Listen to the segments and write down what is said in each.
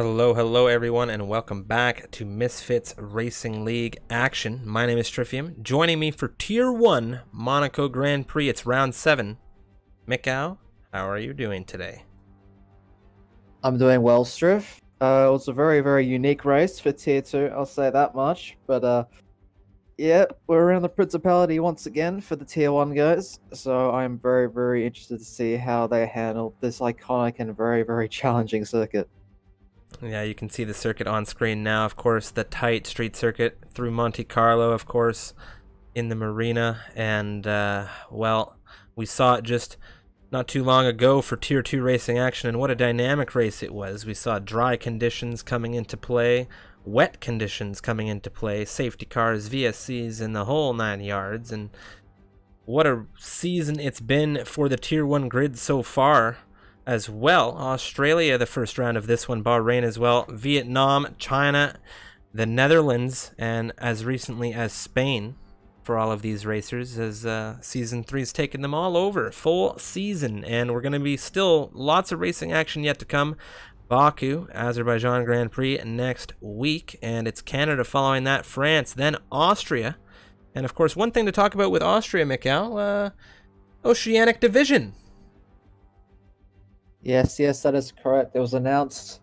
Hello everyone, and welcome back to Misfits Racing League action. My name is Strifium. Joining me for Tier 1 Monaco Grand Prix, it's round 7. Mikcow, how are you doing today? I'm doing well, Strif. It was a very unique race for Tier 2, I'll say that much. But yeah, we're around the Principality once again for the Tier 1 guys. So I'm very interested to see how they handle this iconic and very challenging circuit. Yeah, you can see the circuit on screen now. Of course, the tight street circuit through Monte Carlo, of course, in the marina. And, well, we saw it just not too long ago for Tier 2 racing action, and what a dynamic race it was. We saw dry conditions coming into play, wet conditions coming into play, safety cars, VSCs, and the whole 9 yards. And what a season it's been for the Tier 1 grid so far as well. Australia, the first round of this one, Bahrain as well, Vietnam, China, the Netherlands, and as recently as Spain for all of these racers, as Season 3's taken them all over, full season. And we're going to be still lots of racing action yet to come. Baku, Azerbaijan Grand Prix next week, and it's Canada following that, France, then Austria. And of course, one thing to talk about with Austria, Mikcow, Oceanic Division. Yes, that is correct. It was announced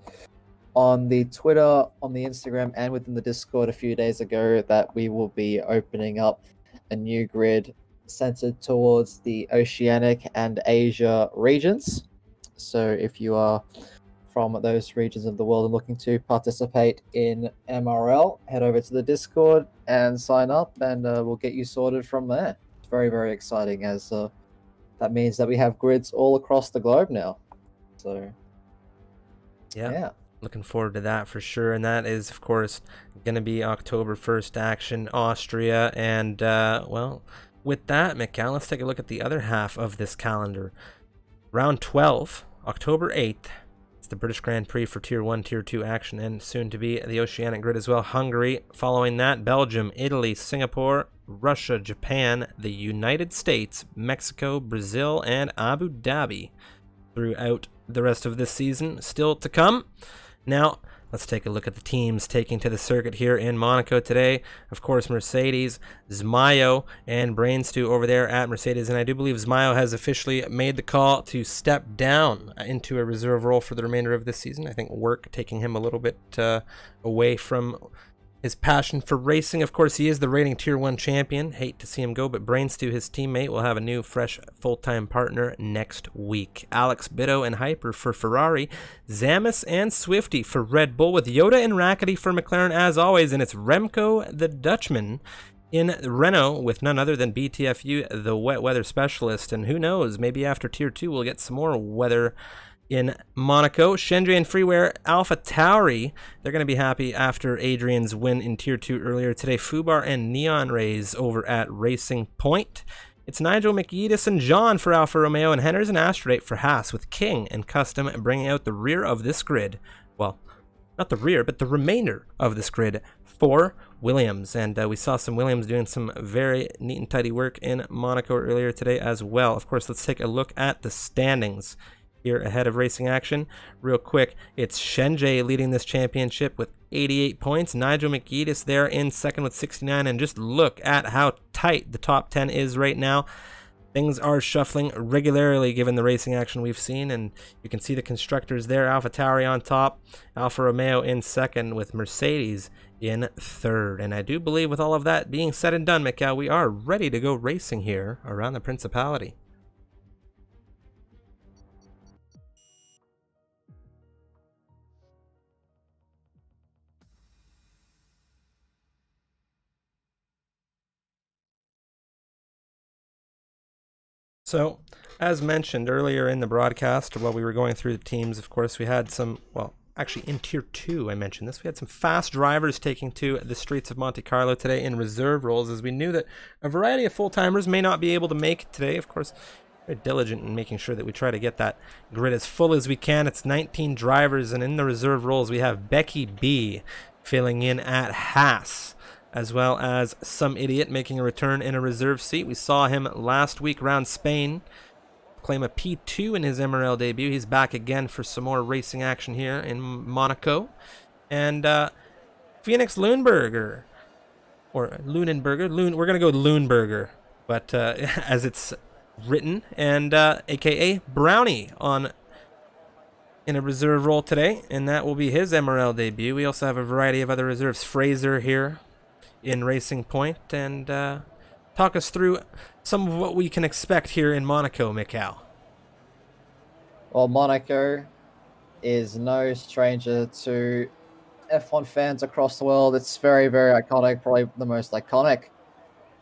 on the Twitter, on the Instagram, and within the Discord a few days ago that we will be opening up a new grid centered towards the Oceanic and Asia regions. So if you are from those regions of the world and looking to participate in MRL, head over to the Discord and sign up, and we'll get you sorted from there. It's very exciting, as that means that we have grids all across the globe now. So yeah, looking forward to that for sure. And that is, of course, going to be October 1st action, Austria. And well, with that, Mikcow, let's take a look at the other half of this calendar. Round 12, October 8th. It's the British Grand Prix for Tier 1, Tier 2 action, and soon to be the Oceanic grid as well. Hungary, following that, Belgium, Italy, Singapore, Russia, Japan, the United States, Mexico, Brazil, and Abu Dhabi throughout the rest of this season still to come. Now, let's take a look at the teams taking to the circuit here in Monaco today. Of course, Mercedes, Zmayo, and Brainstew over there at Mercedes. And I do believe Zmayo has officially made the call to step down into a reserve role for the remainder of this season. I think work taking him a little bit away from his passion for racing. Of course, he is the reigning Tier 1 champion. Hate to see him go, but Brainstew, his teammate, will have a new, fresh, full-time partner next week. Alex Bitto and Hyper for Ferrari. Zamis and Swifty for Red Bull, with Yoda and Rackety for McLaren as always. And it's Remco the Dutchman in Renault with none other than BTFU, the wet weather specialist. And who knows, maybe after Tier 2 we'll get some more weather in Monaco. Shendry and Freeware, Alpha Tauri, they're going to be happy after Adrian's win in Tier 2 earlier today. Fubar and Neon Rays over at Racing Point. It's Nigel McEdis and John for Alfa Romeo, and Henners and Astrate for Haas, with King and Custom bringing out the rear of this grid. Well, not the rear, but the remainder of this grid for Williams. And we saw some Williams doing some very neat and tidy work in Monaco earlier today as well. Of course, let's take a look at the standings here ahead of racing action. Real quick, it's Shenjay leading this championship with 88 points. Nigel McEdis there in second with 69. And just look at how tight the top 10 is right now. Things are shuffling regularly given the racing action we've seen. And you can see the constructors there. Alpha Tauri on top, Alfa Romeo in second, with Mercedes in third. And I do believe with all of that being said and done, Mikcow, we are ready to go racing here around the Principality. So, as mentioned earlier in the broadcast, while we were going through the teams, of course, we had some, well, actually in Tier 2, I mentioned this, we had some fast drivers taking to the streets of Monte Carlo today in reserve roles, as we knew that a variety of full-timers may not be able to make it today. Of course, very diligent in making sure that we try to get that grid as full as we can. It's 19 drivers, and in the reserve roles, we have Becky B filling in at Haas, as well as Some Idiot making a return in a reserve seat. We saw him last week around Spain claim a P2 in his MRL debut. He's back again for some more racing action here in Monaco. And Phoenix Lundberger, or Lunenberger, we're going to go with Lundberger, but as it's written, and aka Brownie in a reserve role today, and that will be his MRL debut. We also have a variety of other reserves. Fraser here in Racing Point, and talk us through some of what we can expect here in Monaco, Mikcow. Well, Monaco is no stranger to F1 fans across the world. It's very, very iconic, probably the most iconic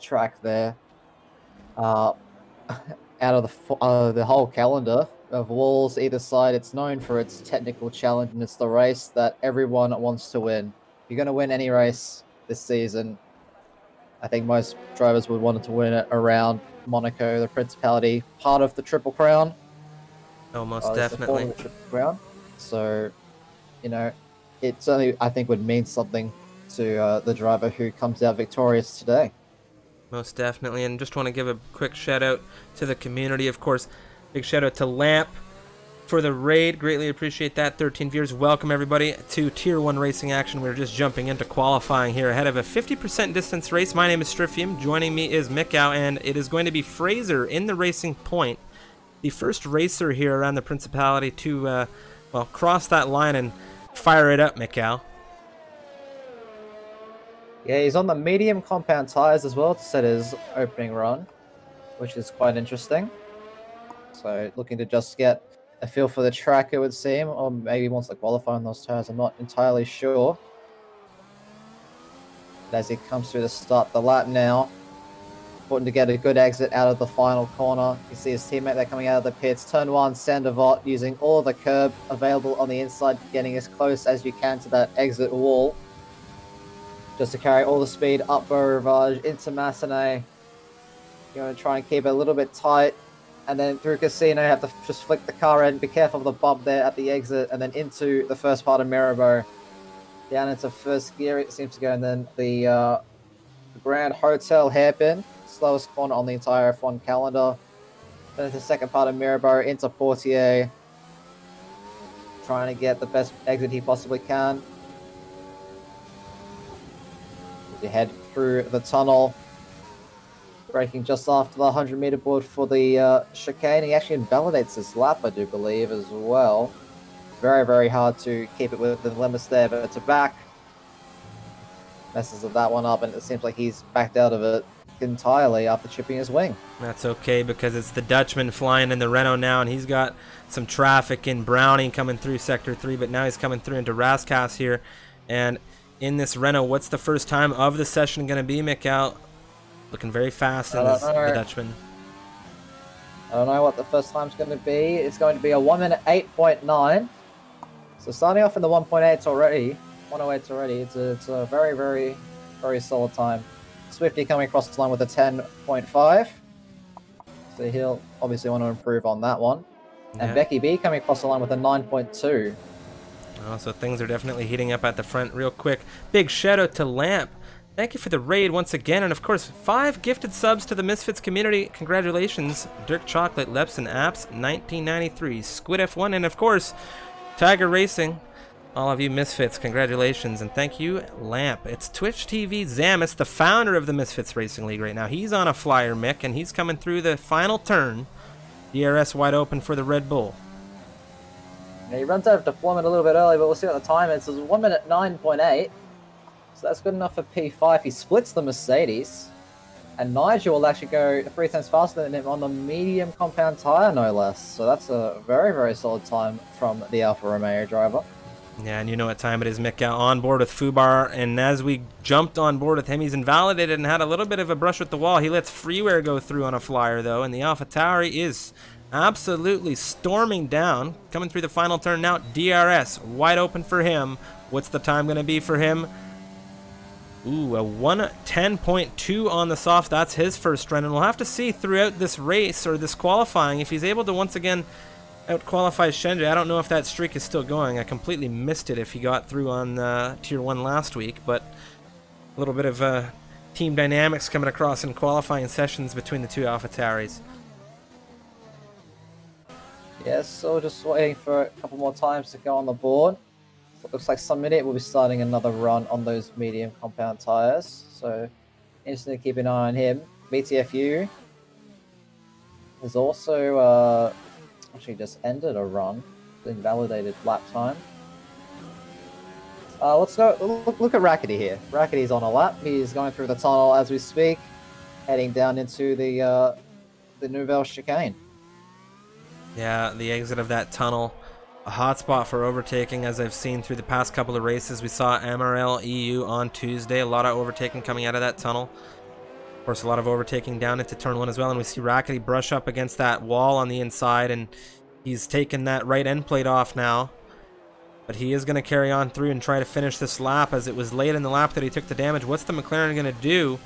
track there. Out of the whole calendar of walls either side, it's known for its technical challenge, and it's the race that everyone wants to win. If you're going to win any race this season, I think most drivers would want to win it around Monaco, the Principality, part of the Triple Crown. Oh, most definitely. The Triple Crown. So, you know, it certainly, I think, would mean something to the driver who comes out victorious today. Most definitely, and just want to give a quick shout out to the community, of course. Big shout out to Lamp for the raid. Greatly appreciate that. 13 viewers. Welcome everybody to Tier 1 racing action. We're just jumping into qualifying here ahead of a 50% distance race. My name is Strifium. Joining me is Mikcow, and it is going to be Fraser in the Racing Point, the first racer here around the Principality to well, cross that line and fire it up, Mikcow. Yeah, he's on the medium compound tires as well to set his opening run, which is quite interesting. So looking to just get a feel for the track, it would seem, or maybe wants to qualify on those tires. I'm not entirely sure. But as he comes through the start the lap now, important to get a good exit out of the final corner. You see his teammate there coming out of the pits. Turn 1, Sandoval using all the curb available on the inside, getting as close as you can to that exit wall, just to carry all the speed up Beau Rivage into Massenet. You're going to try and keep it a little bit tight. And then through Casino, you have to just flick the car in. Be careful of the bump there at the exit. And then into the first part of Mirabeau. Down into first gear, it seems to go. And then the Grand Hotel hairpin. Slowest corner on the entire F1 calendar. Then the second part of Mirabeau into Portier. Trying to get the best exit he possibly can. As you head through the tunnel. Braking just after the 100-meter board for the chicane. He actually invalidates his lap, I do believe, as well. Very, very hard to keep it within the limits there, but it's a back. Messes that one up, and it seems like he's backed out of it entirely after chipping his wing. That's okay, because it's the Dutchman flying in the Renault now, and he's got some traffic in Browning coming through Sector 3, but now he's coming through into Rascasse here. And in this Renault, what's the first time of the session going to be, Mikcow? Looking very fast in the Dutchman. I don't know what the first time's going to be. It's going to be a 1 minute 8.9. So starting off in the 1.8s already, 108s already. It's a very, very, very solid time. Swifty coming across the line with a 10.5. So he'll obviously want to improve on that one. Yeah. And Becky B coming across the line with a 9.2. Oh, so things are definitely heating up at the front real quick. Big shout out to Lamp. Thank you for the raid once again, and of course, 5 gifted subs to the Misfits community. Congratulations, Dirk Chocolate, Lepson Apps, 1993, Squid F1, and of course, Tiger Racing. All of you Misfits, congratulations, and thank you, Lamp. It's Twitch TV Zamis, the founder of the Misfits Racing League right now. He's on a flyer, Mick, and he's coming through the final turn. DRS wide open for the Red Bull. Yeah, he runs out of deployment a little bit early, but we'll see what the time is. It's 1 minute 9.8. So that's good enough for P5. He splits the Mercedes. And Nigel will actually go 3 times faster than him on the medium compound tyre, no less. So that's a very, very solid time from the Alfa Romeo driver. Yeah, and you know what time it is, Mikcow. On board with Fubar, and as we jumped on board with him, he's invalidated and had a little bit of a brush with the wall. He lets Freeware go through on a flyer, though, and the AlphaTauri is absolutely storming down. Coming through the final turn now, DRS wide open for him. What's the time going to be for him? Ooh, a 1:10.2 on the soft. That's his first run, and we'll have to see throughout this race or this qualifying if he's able to once again out-qualify Shenji. I don't know if that streak is still going. I completely missed it if he got through on Tier 1 last week, but a little bit of team dynamics coming across in qualifying sessions between the two AlphaTauris. Yes, so just waiting for a couple more times to go on the board. It looks like some minute will be starting another run on those medium compound tires. So interesting to keep an eye on him. BTFU has also actually just ended a run, invalidated lap time. Let's go look at Rackety here. Rackety's on a lap. He's going through the tunnel as we speak, heading down into the Nouvelle chicane. Yeah, the exit of that tunnel, a hot spot for overtaking, as I've seen through the past couple of races. We saw MRL EU on Tuesday, a lot of overtaking coming out of that tunnel. Of course, a lot of overtaking down into turn 1 as well, and we see Rackety brush up against that wall on the inside, and he's taken that right end plate off now. But he is going to carry on through and try to finish this lap, as it was late in the lap that he took the damage. What's the McLaren going to do?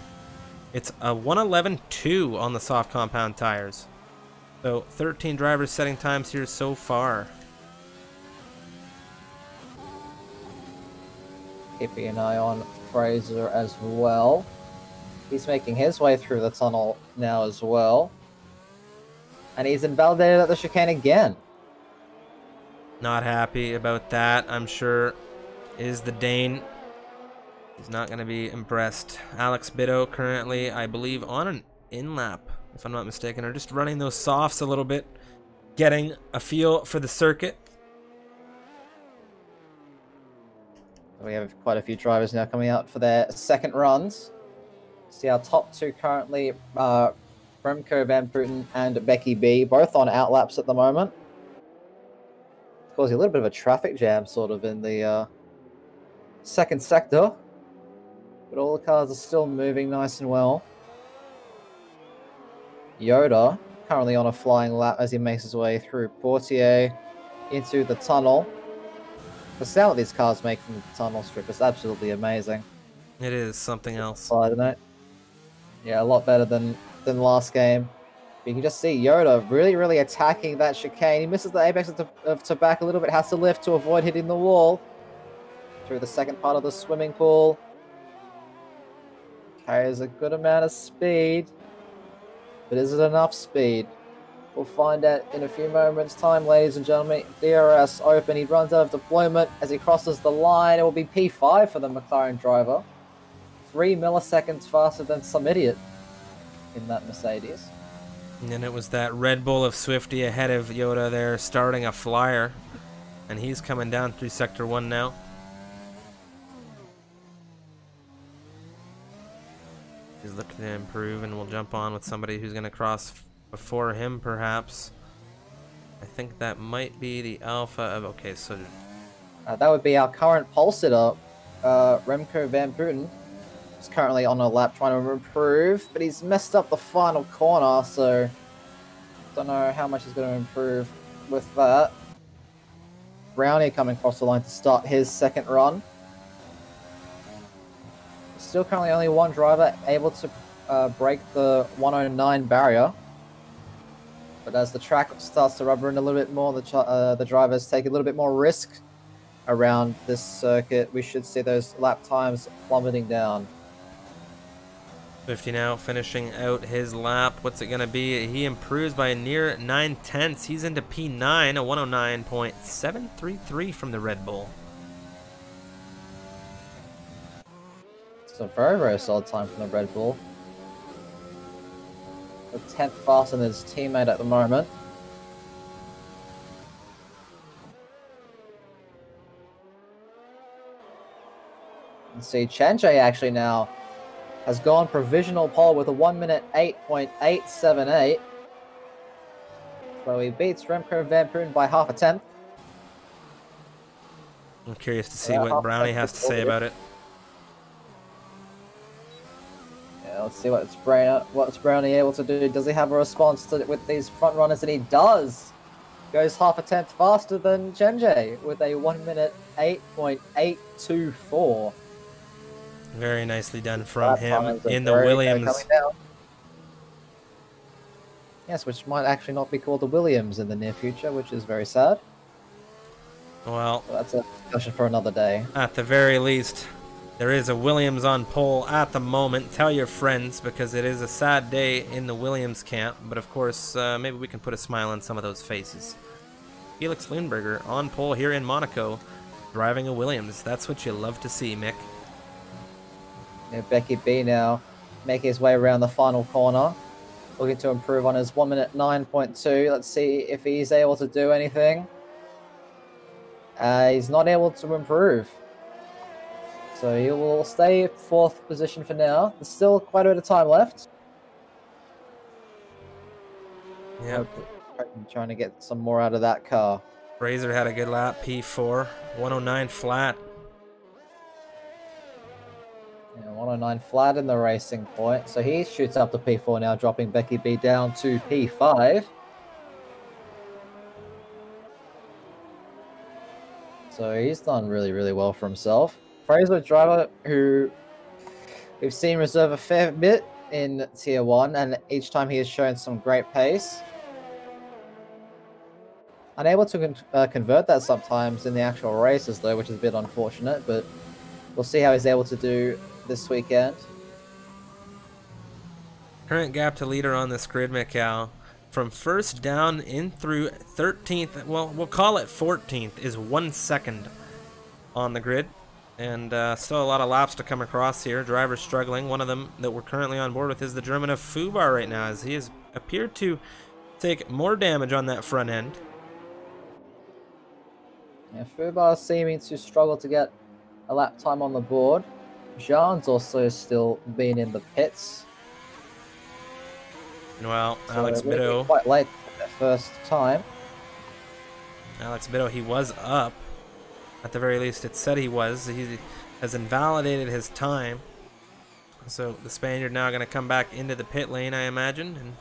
It's a 1:11.2 on the soft compound tires. So 13 drivers setting times here so far. Keeping an eye on Fraser as well. He's making his way through the tunnel now as well. And he's invalidated at the chicane again. Not happy about that, I'm sure, is the Dane. He's not going to be impressed. Alex Bitto currently, I believe, on an in-lap, if I'm not mistaken, or just running those softs a little bit, getting a feel for the circuit. We have quite a few drivers now coming out for their second runs. See our top two currently, Remco Van Putten and Becky B, both on outlaps at the moment. Causing a little bit of a traffic jam sort of in the second sector. But all the cars are still moving nice and well. Yoda currently on a flying lap as he makes his way through Portier into the tunnel. The sound that these cars make from the tunnel strip is absolutely amazing. It is something else. Side note. Yeah, a lot better than last game. You can just see Yoda really attacking that chicane. He misses the apex to back a little bit, has to lift to avoid hitting the wall. Through the second part of the swimming pool. Carries a good amount of speed. But is it enough speed? We'll find out in a few moments' time, ladies and gentlemen. DRS open. He runs out of deployment as he crosses the line. It will be P5 for the McLaren driver. 3 milliseconds faster than some idiot in that Mercedes. And it was that Red Bull of Swifty ahead of Yoda there, starting a flyer. And he's coming down through Sector 1 now. He's looking to improve, and we'll jump on with somebody who's going to cross before him, perhaps. I think that might be the Alpha of... Okay, so... that would be our current pole sitter, Remco Van Putten. He's currently on a lap trying to improve, but he's messed up the final corner, so don't know how much he's going to improve with that. Brownie coming across the line to start his second run. Still currently only one driver able to break the 109 barrier. But as the track starts to rubber in a little bit more, the drivers take a little bit more risk around this circuit. We should see those lap times plummeting down. 50 now, finishing out his lap. What's it going to be? He improves by a near 9/10. He's into P9, a 109.733 from the Red Bull. It's a very solid time from the Red Bull. The 10th faster than his teammate at the moment. And see, Chenche actually now has gone provisional pole with a 1 minute 8.878. So he beats Remco Van Putten by half a tenth. I'm curious to see what Brownie has to say about it. Yeah, let's see what's Brownie able to do. Does he have a response to with these front runners? And he does. Goes half a tenth faster than Chenche with a 1 minute 8.824. Very nicely done from him in the Williams. Yes, which might actually not be called the Williams in the near future, which is very sad. Well, so that's a discussion for another day. At the very least, there is a Williams on pole at the moment. Tell your friends, because it is a sad day in the Williams camp. But of course, maybe we can put a smile on some of those faces. Felix Lundberger on pole here in Monaco, driving a Williams. That's what you love to see, Mick. Yeah, Becky B now making his way around the final corner, looking to improve on his 1 minute 9.2. Let's see if he's able to do anything. He's not able to improve. So he will stay 4th position for now. There's still quite a bit of time left. Yep. Trying to get some more out of that car. Fraser had a good lap, P4, 109 flat. Yeah, 109 flat in the racing point. So he shoots up to P4 now, dropping Becky B down to P5. So he's done really, really well for himself. Fraser, a driver who we've seen reserve a fair bit in Tier 1, and each time he has shown some great pace. Unable to convert that sometimes in the actual races, though, which is a bit unfortunate, but we'll see how he's able to do this weekend. Current gap to leader on this grid, Mikcow, from first down in through 13th, well, we'll call it 14th, is 1 second on the grid. And still a lot of laps to come across here. Drivers struggling. One of them that we're currently on board with is the German of Fubar right now, as he has appeared to take more damage on that front end. Yeah, Fubar seeming to struggle to get a lap time on the board. Jean's also still been in the pits. Well, So Alex Bitto. quite late for that first time. Alex Bitto, he was up. At the very least, it said he was. He has invalidated his time. So the Spaniard now going to come back into the pit lane, I imagine, and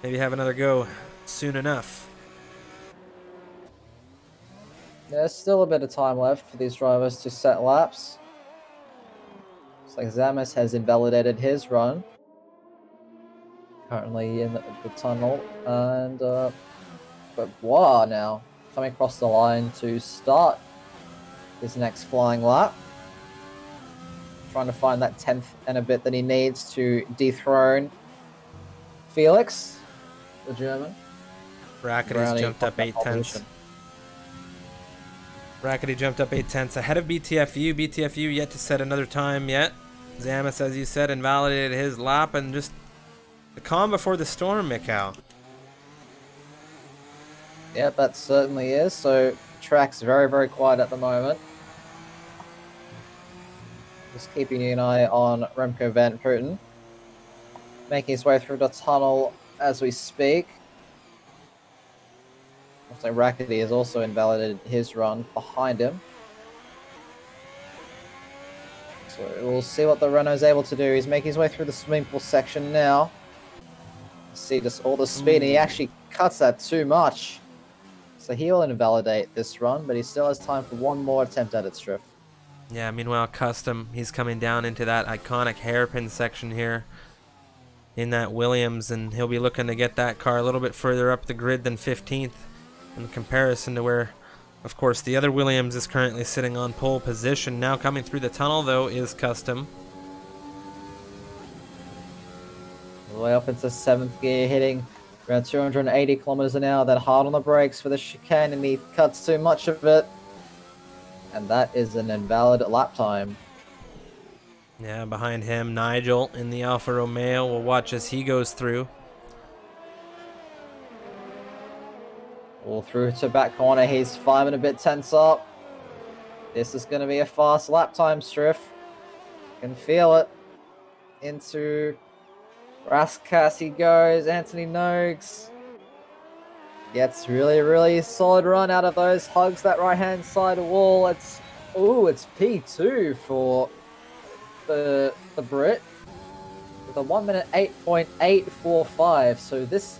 maybe have another go soon enough. There's still a bit of time left for these drivers to set laps. Looks like Zamis has invalidated his run. Currently in the tunnel. And Bois now coming across the line to start his next flying lap. Trying to find that 10th and a bit that he needs to dethrone Felix, the German. Brackety's jumped up 8 tenths. Brackety jumped up 8 tenths ahead of BTFU. BTFU yet to set another time yet. Zamis, as you said, invalidated his lap, and just the calm before the storm, Mikcow. Yep, that certainly is. So track's very, very quiet at the moment. Just keeping an eye on Remco van Putten, making his way through the tunnel as we speak. Looks like Rackety has also invalidated his run behind him. So we'll see what the Renault's able to do. He's making his way through the swimming pool section now. See just all the speed, and he actually cuts that too much. So he'll invalidate this run, but he still has time for one more attempt at it, Striff. Yeah, meanwhile, Custom, he's coming down into that iconic hairpin section here in that Williams, and he'll be looking to get that car a little bit further up the grid than 15th in comparison to where, of course, the other Williams is currently sitting on pole position. Now coming through the tunnel, though, is Custom. All the way up into 7th gear, hitting around 280 kilometers an hour, then hard on the brakes for the chicane, and he cuts too much of it. And that is an invalid lap time. Yeah, behind him, Nigel in the Alfa Romeo. We'll watch as he goes through. All through to back corner, he's 5 and a bit tenths up. This is going to be a fast lap time, Striff. Can feel it. Into Raskas he goes, Anthony Noakes. Gets really, really solid run out of those, hugs that right-hand side wall. It's P2 for the Brit with a 1 minute 8.845. So this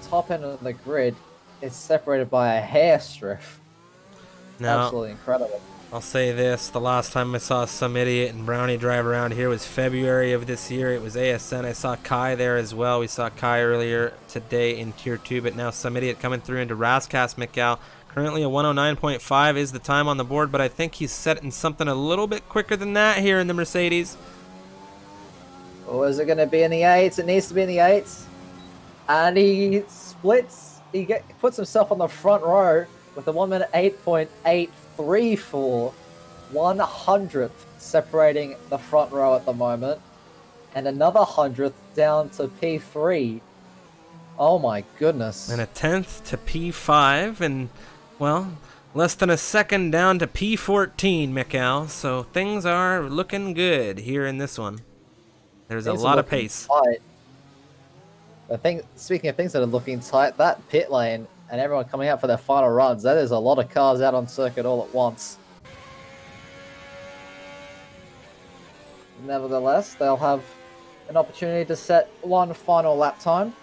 top end of the grid is separated by a hair, Striff. Now, absolutely incredible. I'll say this, the last time I saw some idiot and Brownie drive around here was February of this year. It was ASN. I saw Kai there as well. We saw Kai earlier today in Tier 2, but now some idiot coming through into Raskas, Mikcow. Currently a 109.5 is the time on the board, but I think he's setting something a little bit quicker than that here in the Mercedes. Or is it going to be in the 8s? It needs to be in the 8s. And he splits puts himself on the front row with a 1 minute 8.834, 100th separating the front row at the moment, and another 100th down to P3. Oh my goodness. And a 10th to P5, and, well, less than a second down to P14, Mikcow. So things are looking good here in this one. There's a lot of pace. Tight. Speaking of things that are looking tight, that pit lane and everyone coming out for their final runs, that is a lot of cars out on circuit all at once. Nevertheless, they'll have an opportunity to set one final lap time.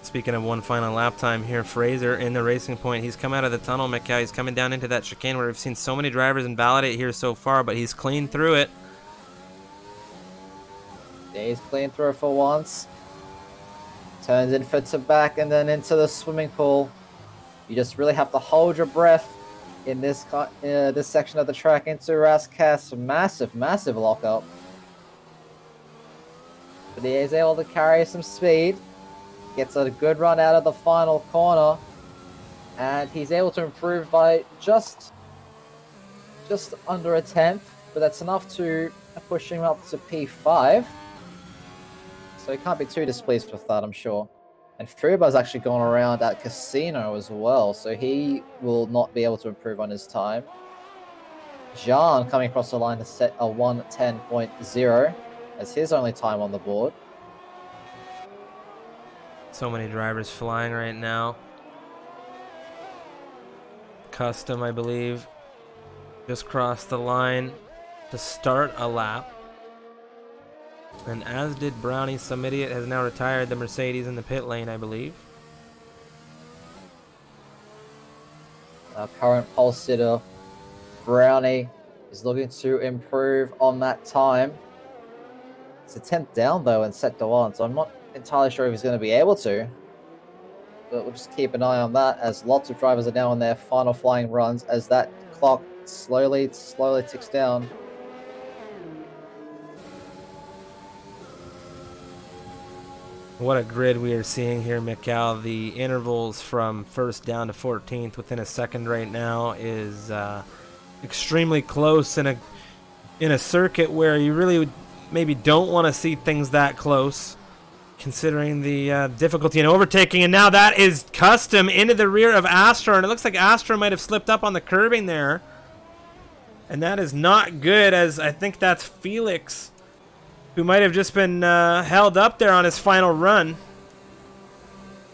Speaking of one final lap time here, Fraser in the Racing Point. He's come out of the tunnel, Mikcow. He's coming down into that chicane where we've seen so many drivers invalidate here so far, but he's clean through it. Yeah, he's clean through it for once. Turns in for to back and then into the swimming pool. You just really have to hold your breath in this section of the track into Rascas. Massive, massive lockup. But he is able to carry some speed. Gets a good run out of the final corner. And he's able to improve by just under a 10th. But that's enough to push him up to P5. So he can't be too displeased with that, I'm sure. And Fruba's actually gone around at Casino as well, so he will not be able to improve on his time. Jean coming across the line to set a 1:10.0 as his only time on the board. So many drivers flying right now. Custom, I believe, just crossed the line to start a lap. And as did Brownie. Some idiot has now retired the Mercedes in the pit lane, I believe. Our current pole sitter, Brownie, is looking to improve on that time. It's a 10th down, though, in set to 1, so I'm not entirely sure if he's going to be able to. But we'll just keep an eye on that, as lots of drivers are now on their final flying runs, as that clock slowly ticks down. What a grid we are seeing here, Mikcow. The intervals from 1st down to 14th within a second right now is extremely close in a circuit where you really maybe don't want to see things that close, considering the difficulty in overtaking. And now that is Custom into the rear of Astro, and it looks like Astro might have slipped up on the curbing there. And that is not good, as I think that's Felix, who might have just been held up there on his final run.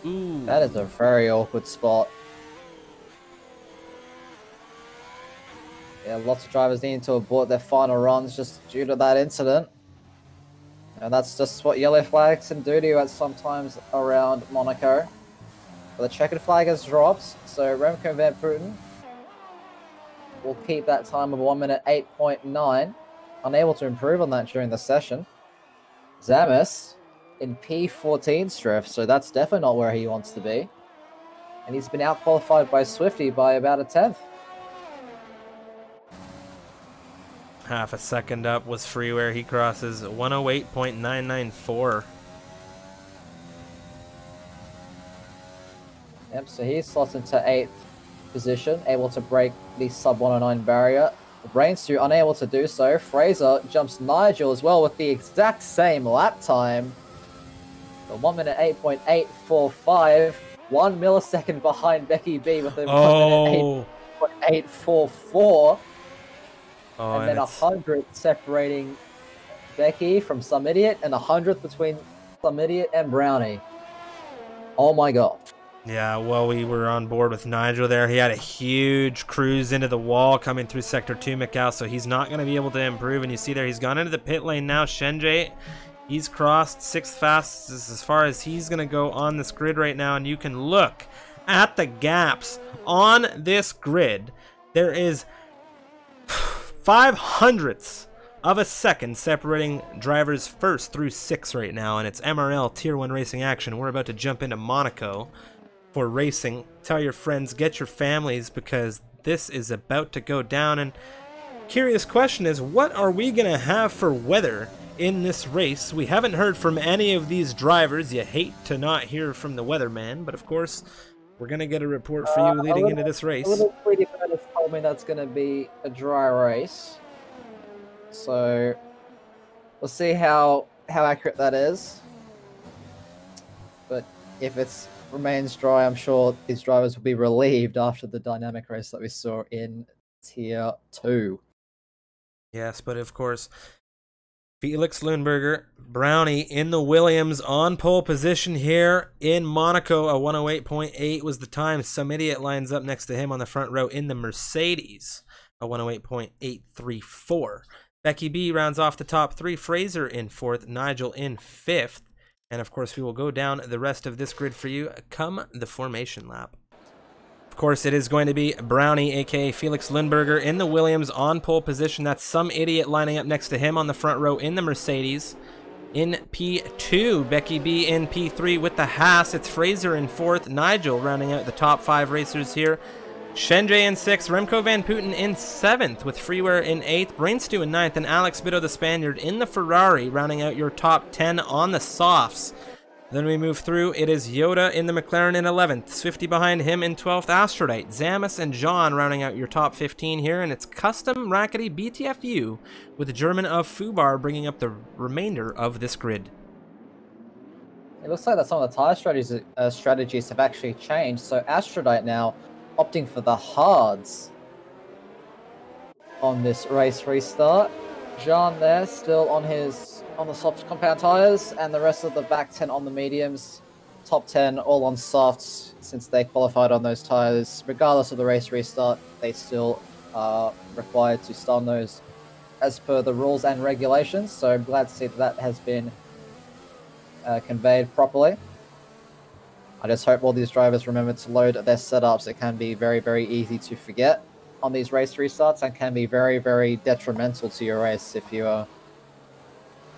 Ooh. That is a very awkward spot. Yeah, lots of drivers needing to abort their final runs just due to that incident. And that's just what yellow flags can do to you at sometimes around Monaco. But the checkered flag has dropped, so Remco Van Putten will keep that time of 1:08.9. Unable to improve on that during the session. Zamis in P14 Striff, so that's definitely not where he wants to be. And he's been out-qualified by Swifty by about a 10th. Half a second up was free where he crosses 1:08.994. Yep, so he slots into 8th position, able to break the sub-109 barrier. Brainstew unable to do so. Fraser jumps Nigel as well with the exact same lap time. The 1:08.845, 1 millisecond behind Becky B with a 1:08.844. And then 100th separating Becky from Some Idiot, and 100th between Some Idiot and Brownie. Oh my god. Yeah, well, we were on board with Nigel there. He had a huge cruise into the wall coming through Sector 2, Mikcow, so he's not going to be able to improve. And you see there, he's gone into the pit lane now. Shenjay, he's crossed 6th fastest as far as he's going to go on this grid right now. And you can look at the gaps on this grid. There is 5/100ths of a second separating drivers 1st through 6th right now. And it's MRL Tier 1 racing action. We're about to jump into Monaco for racing. Tell your friends, get your families, because this is about to go down. And curious question is, what are we gonna have for weather in this race. We haven't heard from any of these drivers. You hate to not hear from the weatherman, but of course, we're going to get a report for you leading into this race. A little Tweety Bird has told me that's going to be a dry race. So we'll see how accurate that is. But if it remains dry, I'm sure these drivers will be relieved after the dynamic race that we saw in Tier 2. Yes, but of course, Felix Lundberger, Brownie in the Williams on pole position here in Monaco. A 108.8 was the time. Some idiot lines up next to him on the front row in the Mercedes. A 108.834. Becky B rounds off the top three. Fraser in fourth. Nigel in fifth. And of course, we will go down the rest of this grid for you come the formation lap. Of course, it is going to be Brownie, aka Felix Lundberger, in the Williams on pole position. That's some idiot lining up next to him on the front row in the Mercedes. In P2, Becky B in P3 with the Haas. It's Fraser in fourth. Nigel rounding out the top five racers here. Shenjay in sixth. Remco Van Putten in seventh with Freeware in eighth. Brainstew in ninth. And Alex Bitto, the Spaniard, in the Ferrari, rounding out your top 10 on the softs. Then we move through. It is Yoda in the McLaren in 11th. Swifty behind him in 12th. Aphrodite, Zamis, and John rounding out your top 15 here. And it's Custom Rackety BTFU with the German of Fubar bringing up the remainder of this grid. It looks like that some of the tyre strategies have actually changed. So Aphrodite now opting for the hards on this race restart. John there still on the soft compound tyres, and the rest of the back 10 on the mediums. Top 10 all on softs since they qualified on those tyres. Regardless of the race restart, they still are required to start on those as per the rules and regulations. So I'm glad to see that has been conveyed properly. I just hope all these drivers remember to load their setups. It can be very, very easy to forget on these race restarts and can be very, very detrimental to your race if you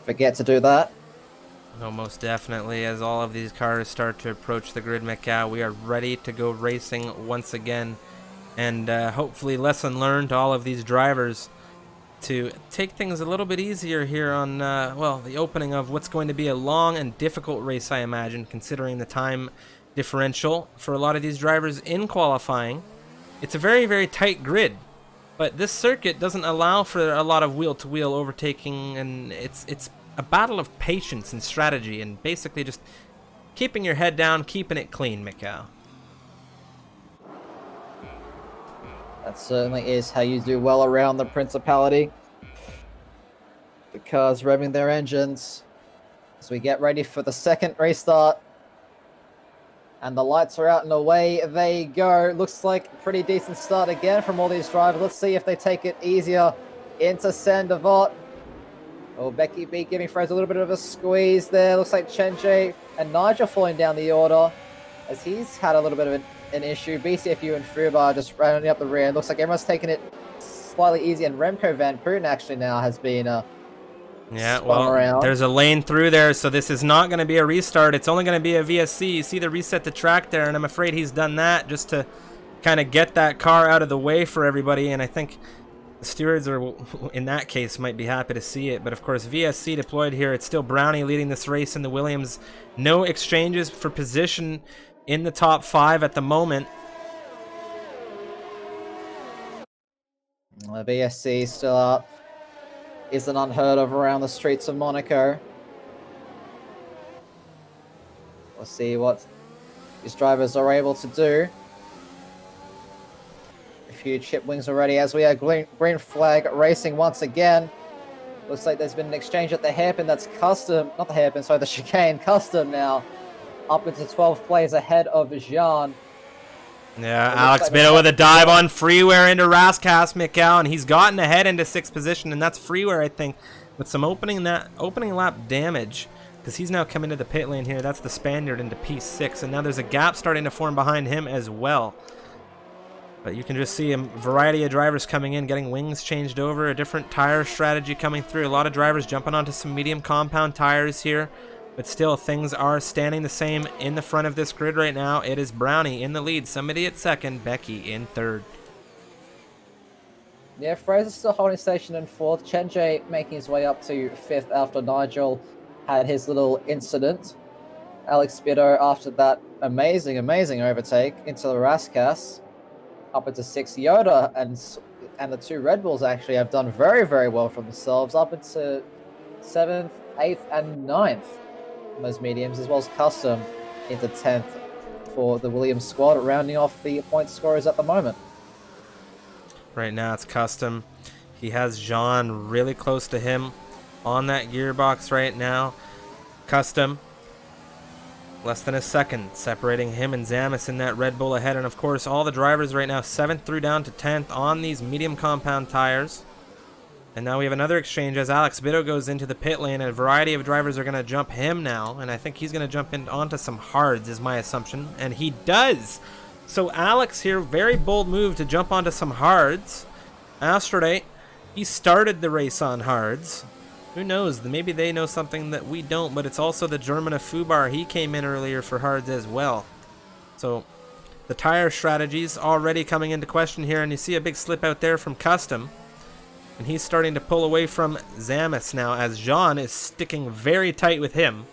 forget to do that. Oh, most definitely. As all of these cars start to approach the grid, Mikcow, we are ready to go racing once again. And hopefully lesson learned to all of these drivers to take things a little bit easier here on, well, the opening of what's going to be a long and difficult race, I imagine, considering the time differential for a lot of these drivers in qualifying. It's a very, very tight grid, but this circuit doesn't allow for a lot of wheel-to-wheel overtaking, and it's a battle of patience and strategy, and basically just keeping your head down, keeping it clean, Mikcow. That certainly is how you do well around the Principality. The cars revving their engines as we get ready for the second restart. And the lights are out and away they go. Looks like a pretty decent start again from all these drivers. Let's see if they take it easier into Sandevot. Oh, Becky B giving Fraser a little bit of a squeeze there. Looks like Chenche and Nigel falling down the order as he's had a little bit of an issue. BCFU and Fubar just rounding up the rear. Looks like everyone's taking it slightly easy, and Remco Van Putten actually now has been yeah, well, around. There's a lane through there, so this is not going to be a restart. It's only going to be a VSC. You see the reset the track there, and I'm afraid he's done that just to kind of get that car out of the way for everybody, and I think the stewards are, in that case, might be happy to see it. But of course, VSC deployed here. It's still Brownie leading this race in the Williams. No exchanges for position in the top 5 at the moment. VSC still up. Isn't unheard of around the streets of Monaco. We'll see what these drivers are able to do. A few chip wings already as we are green flag racing once again. Looks like there's been an exchange at the hairpin. That's Custom, not the hairpin, sorry, the chicane. Custom now up into 12th place ahead of Jean. Yeah, Alex Bitto with a dive on Freeware into Rascas, Mikcow, and he's gotten ahead into 6th position, and that's Freeware, I think, with some opening lap damage, because he's now coming to the pit lane here. That's the Spaniard into P6, and now there's a gap starting to form behind him as well. But you can just see a variety of drivers coming in, getting wings changed over, a different tire strategy coming through. A lot of drivers jumping onto some medium compound tires here. But still, things are standing the same in the front of this grid right now. It is Brownie in the lead, somebody at second, Becky in third. Yeah, Fraser's still holding station in 4th. Chenjay making his way up to 5th after Nigel had his little incident. Alex Biddo after that amazing overtake into the Raskas. Up into 6th. Yoda and the 2 Red Bulls actually have done very well for themselves. Up into 7th, 8th, and 9th on those mediums, as well as Custom into 10th for the Williams squad, rounding off the point scorers at the moment. Right now it's Custom. He has Jean really close to him on that gearbox right now. Custom, less than a second separating him and Zamis in that Red Bull ahead. And of course, all the drivers right now 7th through down to 10th on these medium compound tires. And now we have another exchange as Alex Biddo goes into the pit lane. A variety of drivers are going to jump him now. And I think he's going to jump onto some hards is my assumption. And he does. So Alex here, very bold move to jump onto some hards. Astrode, he started the race on hards. Who knows? Maybe they know something that we don't, but it's also the German of Fubar. He came in earlier for hards as well. So the tire strategies already coming into question here, and you see a big slip out there from Custom. And he's starting to pull away from Zamis now as Jean is sticking very tight with him.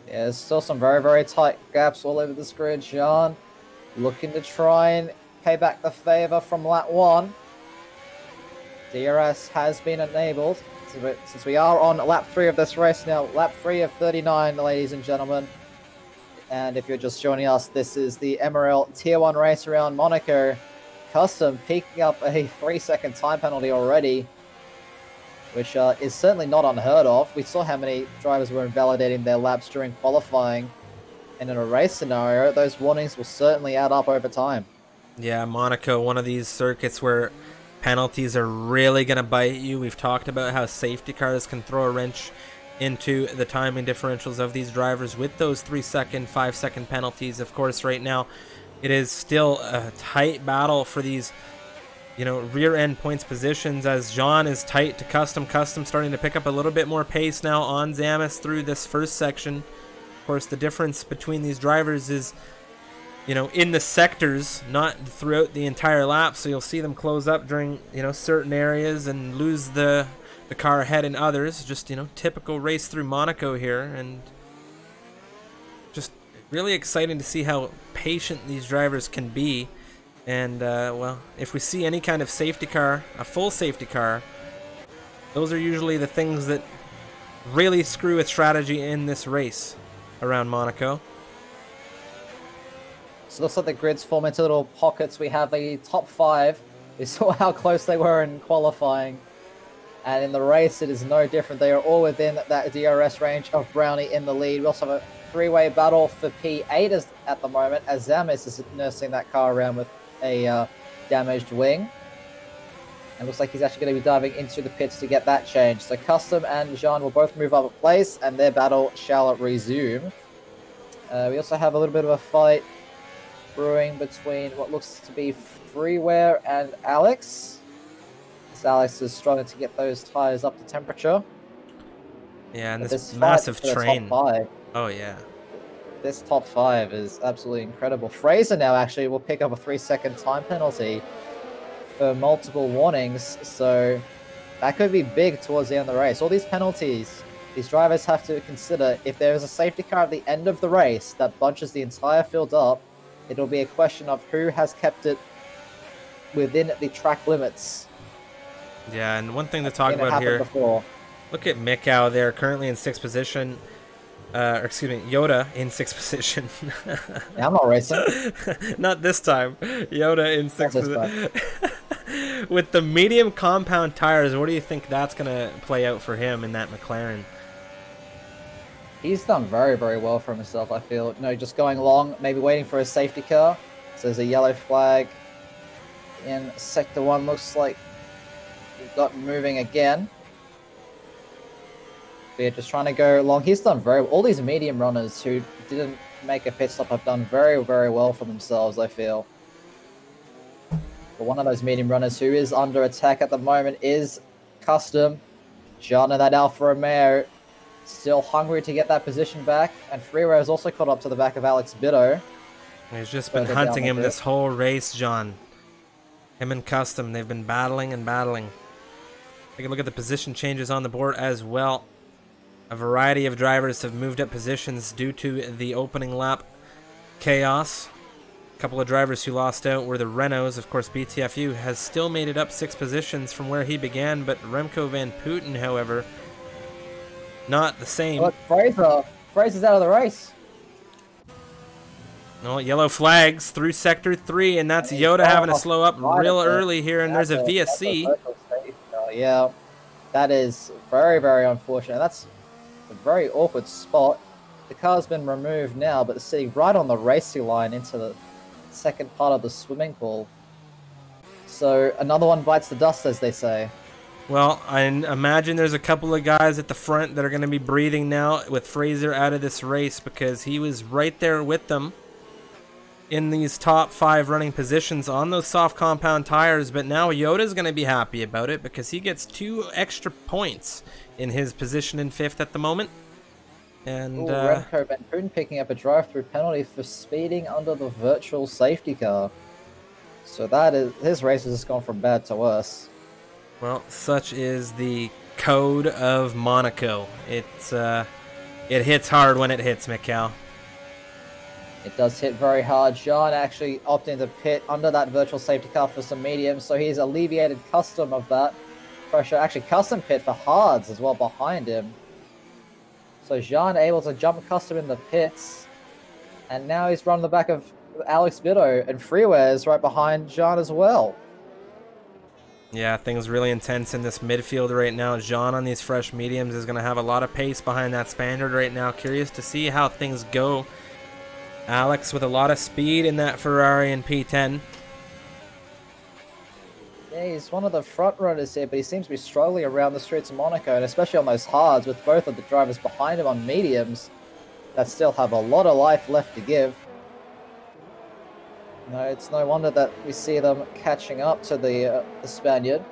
Yeah, there's still some very tight gaps all over this grid. Jean looking to try and pay back the favor from lap 1. DRS has been enabled. Since we are on lap 3 of this race now, lap 3 of 39, ladies and gentlemen. And if you're just joining us, this is the MRL Tier 1 race around Monaco. Custom picking up a 3-second time penalty already, which is certainly not unheard of. We saw how many drivers were invalidating their laps during qualifying. And in a race scenario, those warnings will certainly add up over time. Yeah, Monaco, one of these circuits where penalties are really going to bite you. We've talked about how safety cars can throw a wrench into the timing differentials of these drivers with those 3-second, 5-second penalties. Of course, right now, it is still a tight battle for these, you know, rear end points positions as Jean is tight to Custom. Custom starting to pick up a little bit more pace now on Zamis through this first section. Of course, the difference between these drivers is, you know, in the sectors, not throughout the entire lap. So you'll see them close up during, you know, certain areas and lose the car ahead in others. Just, you know, typical race through Monaco here, and just really exciting to see how patient these drivers can be. And well, if we see any kind of safety car, a full safety car, those are usually the things that really screw with strategy in this race around Monaco. So it looks like the grid's form into little pockets. We have the top 5. We saw how close they were in qualifying. And in the race, it is no different. They are all within that DRS range of Brownie in the lead. We also have a 3-way battle for P8 at the moment, as Zamis is nursing that car around with a damaged wing. And looks like he's actually going to be diving into the pits to get that changed. So Custom and Jean will both move up a place, and their battle shall resume. We also have a little bit of a fight brewing between what looks to be Freeware and Alex. Alex is struggling to get those tires up to temperature. Yeah, and this massive train. Oh, yeah. This top 5 is absolutely incredible. Fraser now actually will pick up a 3-second time penalty for multiple warnings, so that could be big towards the end of the race. All these penalties, these drivers have to consider. If there is a safety car at the end of the race that bunches the entire field up, it'll be a question of who has kept it within the track limits. Yeah, and one thing to talk about here, look at Mikcow there, currently in 6th position. Excuse me, Yoda in 6th position. Yeah, I'm not racing. Not this time. Yoda in 6th position. With the medium compound tires, what do you think that's going to play out for him in that McLaren? He's done very well for himself, I feel. No, just going along, maybe waiting for a safety car. So there's a yellow flag in Sector 1. Looks like we've got moving again. But yeah, just trying to go along. He's done very well. All these medium runners who didn't make a pit stop have done very well for themselves, I feel. But one of those medium runners who is under attack at the moment is Custom. Jean and that Alfa Romeo still hungry to get that position back. And Freeway has also caught up to the back of Alex Biddo. He's just been further down hunting the him bit. this whole race, John. Him and Custom, they've been battling and battling. Take a look at the position changes on the board as well. A variety of drivers have moved up positions due to the opening lap chaos. A couple of drivers who lost out were the Renaults. Of course, BTFU has still made it up 6 positions from where he began, but Remco Van Putten, however, not the same. Look, Fraser's out of the race. No, yellow flags through Sector 3, and that's Yoda having to slow up real early here, and there's a VSC. Yeah, that is very, very unfortunate. That's a very awkward spot. The car's been removed now, but it's sitting right on the racing line into the second part of the swimming pool. So another one bites the dust, as they say. Well, I imagine there's a couple of guys at the front that are going to be breathing now with Fraser out of this race, because he was right there with them in these top 5 running positions on those soft compound tires. But now Yoda's going to be happy about it, because he gets 2 extra points in his position in 5th at the moment. And Remco Van Putten picking up a drive-through penalty for speeding under the virtual safety car. So that is, his race has just gone from bad to worse. Well, such is the code of Monaco. It hits hard when it hits, Mikcow. It does hit very hard. John actually opting to pit under that virtual safety car for some mediums, so he's alleviated Custom of that pressure. Actually, Custom pit for hards as well behind him. So Jean able to jump Custom in the pits, and now he's run the back of Alex Bitto, and Freeware is right behind Jean as well. Yeah, things really intense in this midfield right now. Jean on these fresh mediums is going to have a lot of pace behind that Spaniard right now. Curious to see how things go. Alex with a lot of speed in that Ferrari in P10. Yeah, he's one of the front runners here, but he seems to be struggling around the streets of Monaco, and especially on those hards with both of the drivers behind him on mediums that still have a lot of life left to give. No, it's no wonder that we see them catching up to the Spaniard.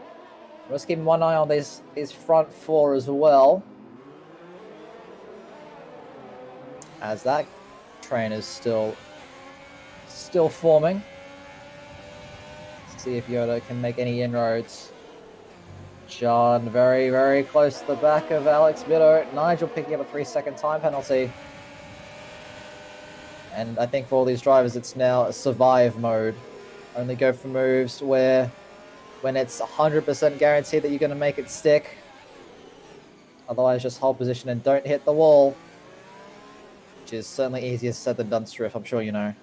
Let's keep one eye on these front 4 as well, as that train is still forming. Let's see if Yoda can make any inroads. John very, very close to the back of Alex Bitto. Nigel picking up a 3-second time penalty. And I think for all these drivers, it's now a survive mode. Only go for moves when it's 100% guaranteed that you're going to make it stick. Otherwise, just hold position and don't hit the wall. Which is certainly easier said than done, Strif, I'm sure you know.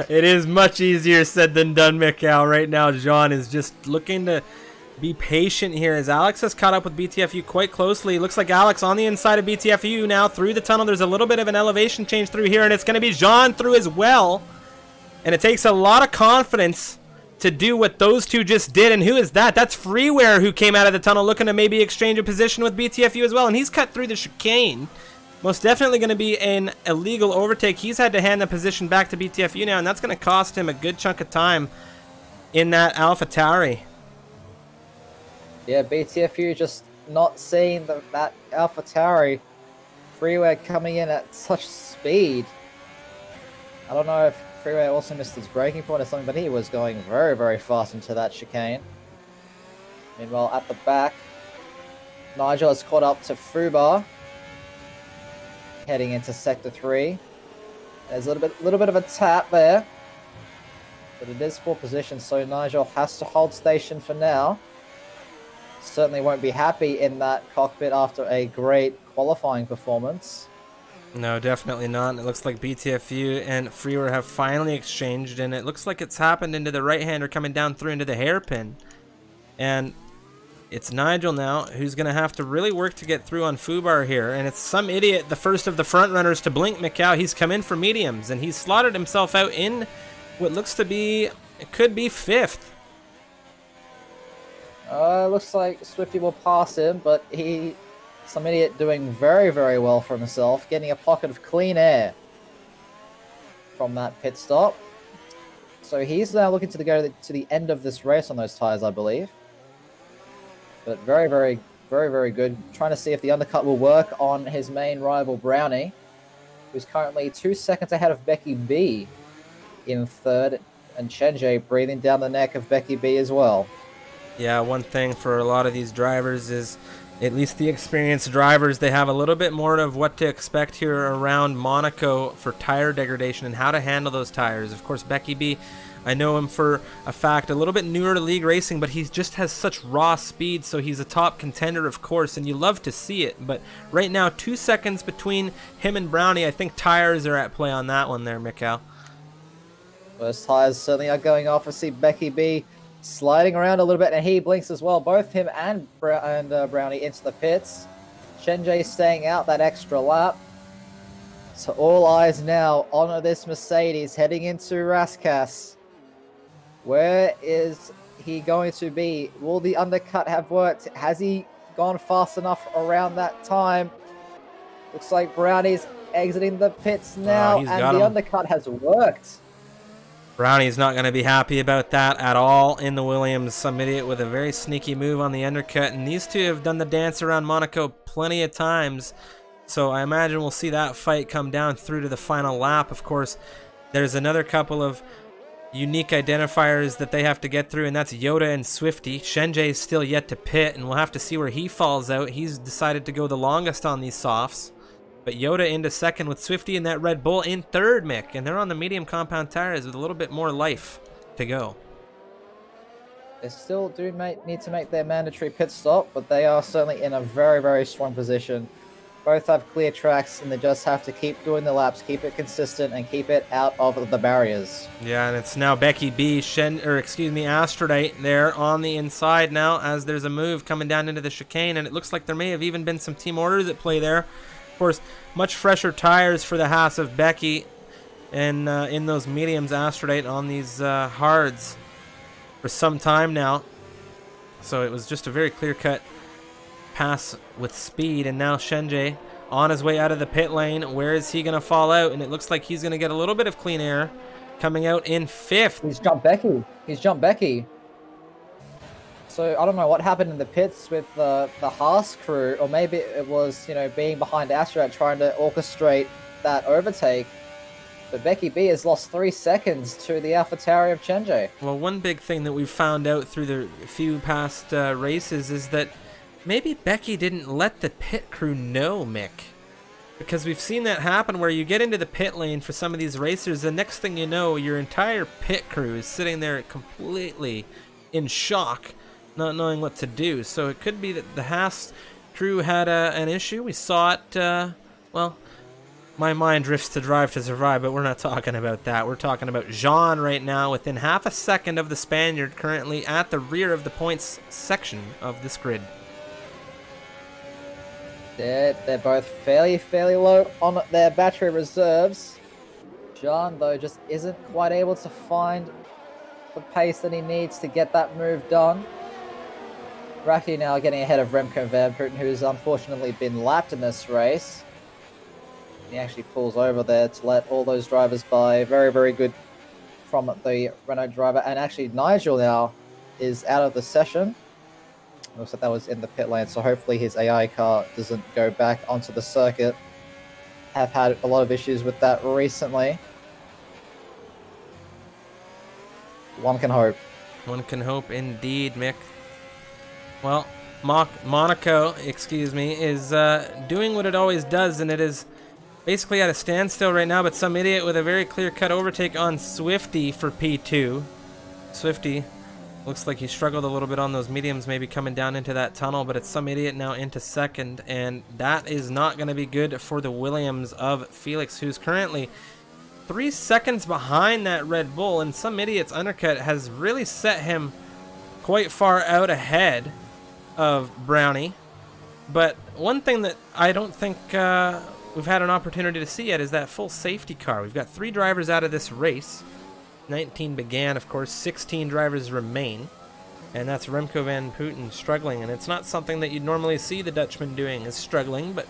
It is much easier said than done, Mikcow. Right now, Jean is just looking to be patient here as Alex has caught up with BTFU quite closely. Looks like Alex on the inside of BTFU now through the tunnel. There's a little bit of an elevation change through here, and it's going to be Jean through as well. And it takes a lot of confidence to do what those two just did. And who is that? That's Freeware, who came out of the tunnel looking to maybe exchange a position with BTFU as well. And he's cut through the chicane. Most definitely going to be an illegal overtake. He's had to hand the position back to BTFU now, and that's going to cost him a good chunk of time in that AlphaTauri. Yeah, BTFU just not seeing that AlphaTauri Freeware coming in at such speed. I don't know if Freeware also missed his braking point or something, but he was going very, very fast into that chicane. Meanwhile, at the back, Nigel has caught up to Fubar, heading into Sector 3. There's a little bit of a tap there, but it is full position, so Nigel has to hold station for now. Certainly won't be happy in that cockpit after a great qualifying performance. No, definitely not. It looks like BTFU and Freeware have finally exchanged, and it looks like it's happened into the right-hander coming down through into the hairpin. And it's Nigel now who's going to have to really work to get through on Fubar here. And it's some idiot, the first of the front runners to blink, Mikcow. He's come in for mediums, and he's slotted himself out in what looks to be, it could be 5th. Looks like Swifty will pass him, but some idiot doing very, very well for himself, getting a pocket of clean air from that pit stop. So he's now looking to go to the end of this race on those tires, I believe. But very, very, very, very good. Trying to see if the undercut will work on his main rival, Brownie. who's currently 2 seconds ahead of Becky B in third, and Chenjay breathing down the neck of Becky B as well. Yeah, one thing for a lot of these drivers is, at least the experienced drivers, they have a little bit more of what to expect here around Monaco for tire degradation and how to handle those tires. Of course, Becky B, I know him for a fact, a little bit newer to league racing, but he just has such raw speed, so he's a top contender, of course, and you love to see it. But right now, 2 seconds between him and Brownie. I think tires are at play on that one there, Mikkow. Those tires certainly are going off. I see Becky B sliding around a little bit, and he blinks as well. Both him and Brownie into the pits. Chenjay staying out that extra lap. So all eyes now on this Mercedes heading into Rascasse. Where is he going to be? Will the undercut have worked? Has he gone fast enough around that time? Looks like Brownie's exiting the pits now, and the undercut has worked. Brownie's not going to be happy about that at all in the Williams. Some idiot with a very sneaky move on the undercut. And these two have done the dance around Monaco plenty of times. So I imagine we'll see that fight come down through to the final lap. Of course, there's another couple of unique identifiers that they have to get through, and that's Yoda and Swifty. Chenjay is still yet to pit, and we'll have to see where he falls out. He's decided to go the longest on these softs. But Yoda into second with Swifty and that Red Bull in third, Mick. And they're on the medium compound tires with a little bit more life to go. They still do need to make their mandatory pit stop, but they are certainly in a very, very strong position. Both have clear tracks, and they just have to keep doing the laps, keep it consistent, and keep it out of the barriers. Yeah, and it's now Becky B, Aphrodite there on the inside now, as there's a move coming down into the chicane, and it looks like there may have even been some team orders at play there. Of course, much fresher tires for the Haas of Becky, and in those mediums, Aphrodite on these hards for some time now. So it was just a very clear-cut pass with speed, and now Chenjay on his way out of the pit lane. Where is he going to fall out? And it looks like he's going to get a little bit of clean air, coming out in fifth. He's jumped Becky. He's jumped Becky. So I don't know what happened in the pits with the Haas crew, or maybe it was, you know, being behind Astrat trying to orchestrate that overtake. But Becky B has lost 3 seconds to the AlphaTauri of Chenjay. Well, one big thing that we've found out through the few past races is that maybe Becky didn't let the pit crew know, Mick. Because we've seen that happen where you get into the pit lane for some of these racers, the next thing you know, your entire pit crew is sitting there completely in shock, not knowing what to do. So it could be that the Haas crew had an issue. We saw it, well, my mind drifts to Drive to Survive, but we're not talking about that. We're talking about Jean right now, within half a second of the Spaniard, currently at the rear of the points section of this grid. They're both fairly low on their battery reserves. Jean, though, just isn't quite able to find the pace that he needs to get that move done. Racky now getting ahead of Remco van Putten, who's unfortunately been lapped in this race. He actually pulls over there to let all those drivers by. Very, very good from the Renault driver. And actually, Nigel now is out of the session. Looks like that was in the pit lane, so hopefully his AI car doesn't go back onto the circuit. Have had a lot of issues with that recently. One can hope. One can hope indeed, Mick. Well, Monaco, is doing what it always does, and it is basically at a standstill right now, but some idiot with a very clear-cut overtake on Swifty for P2. Swifty looks like he struggled a little bit on those mediums, maybe coming down into that tunnel, but it's some idiot now into second, and that is not going to be good for the Williams of Felix, who's currently 3 seconds behind that Red Bull, and some idiot's undercut has really set him quite far out ahead of Brownie. But one thing that I don't think we've had an opportunity to see yet is that full safety car. We've got 3 drivers out of this race. 19 began, of course, 16 drivers remain, and that's Remco van Putten struggling, and it's not something that you'd normally see the Dutchman doing, is struggling, but,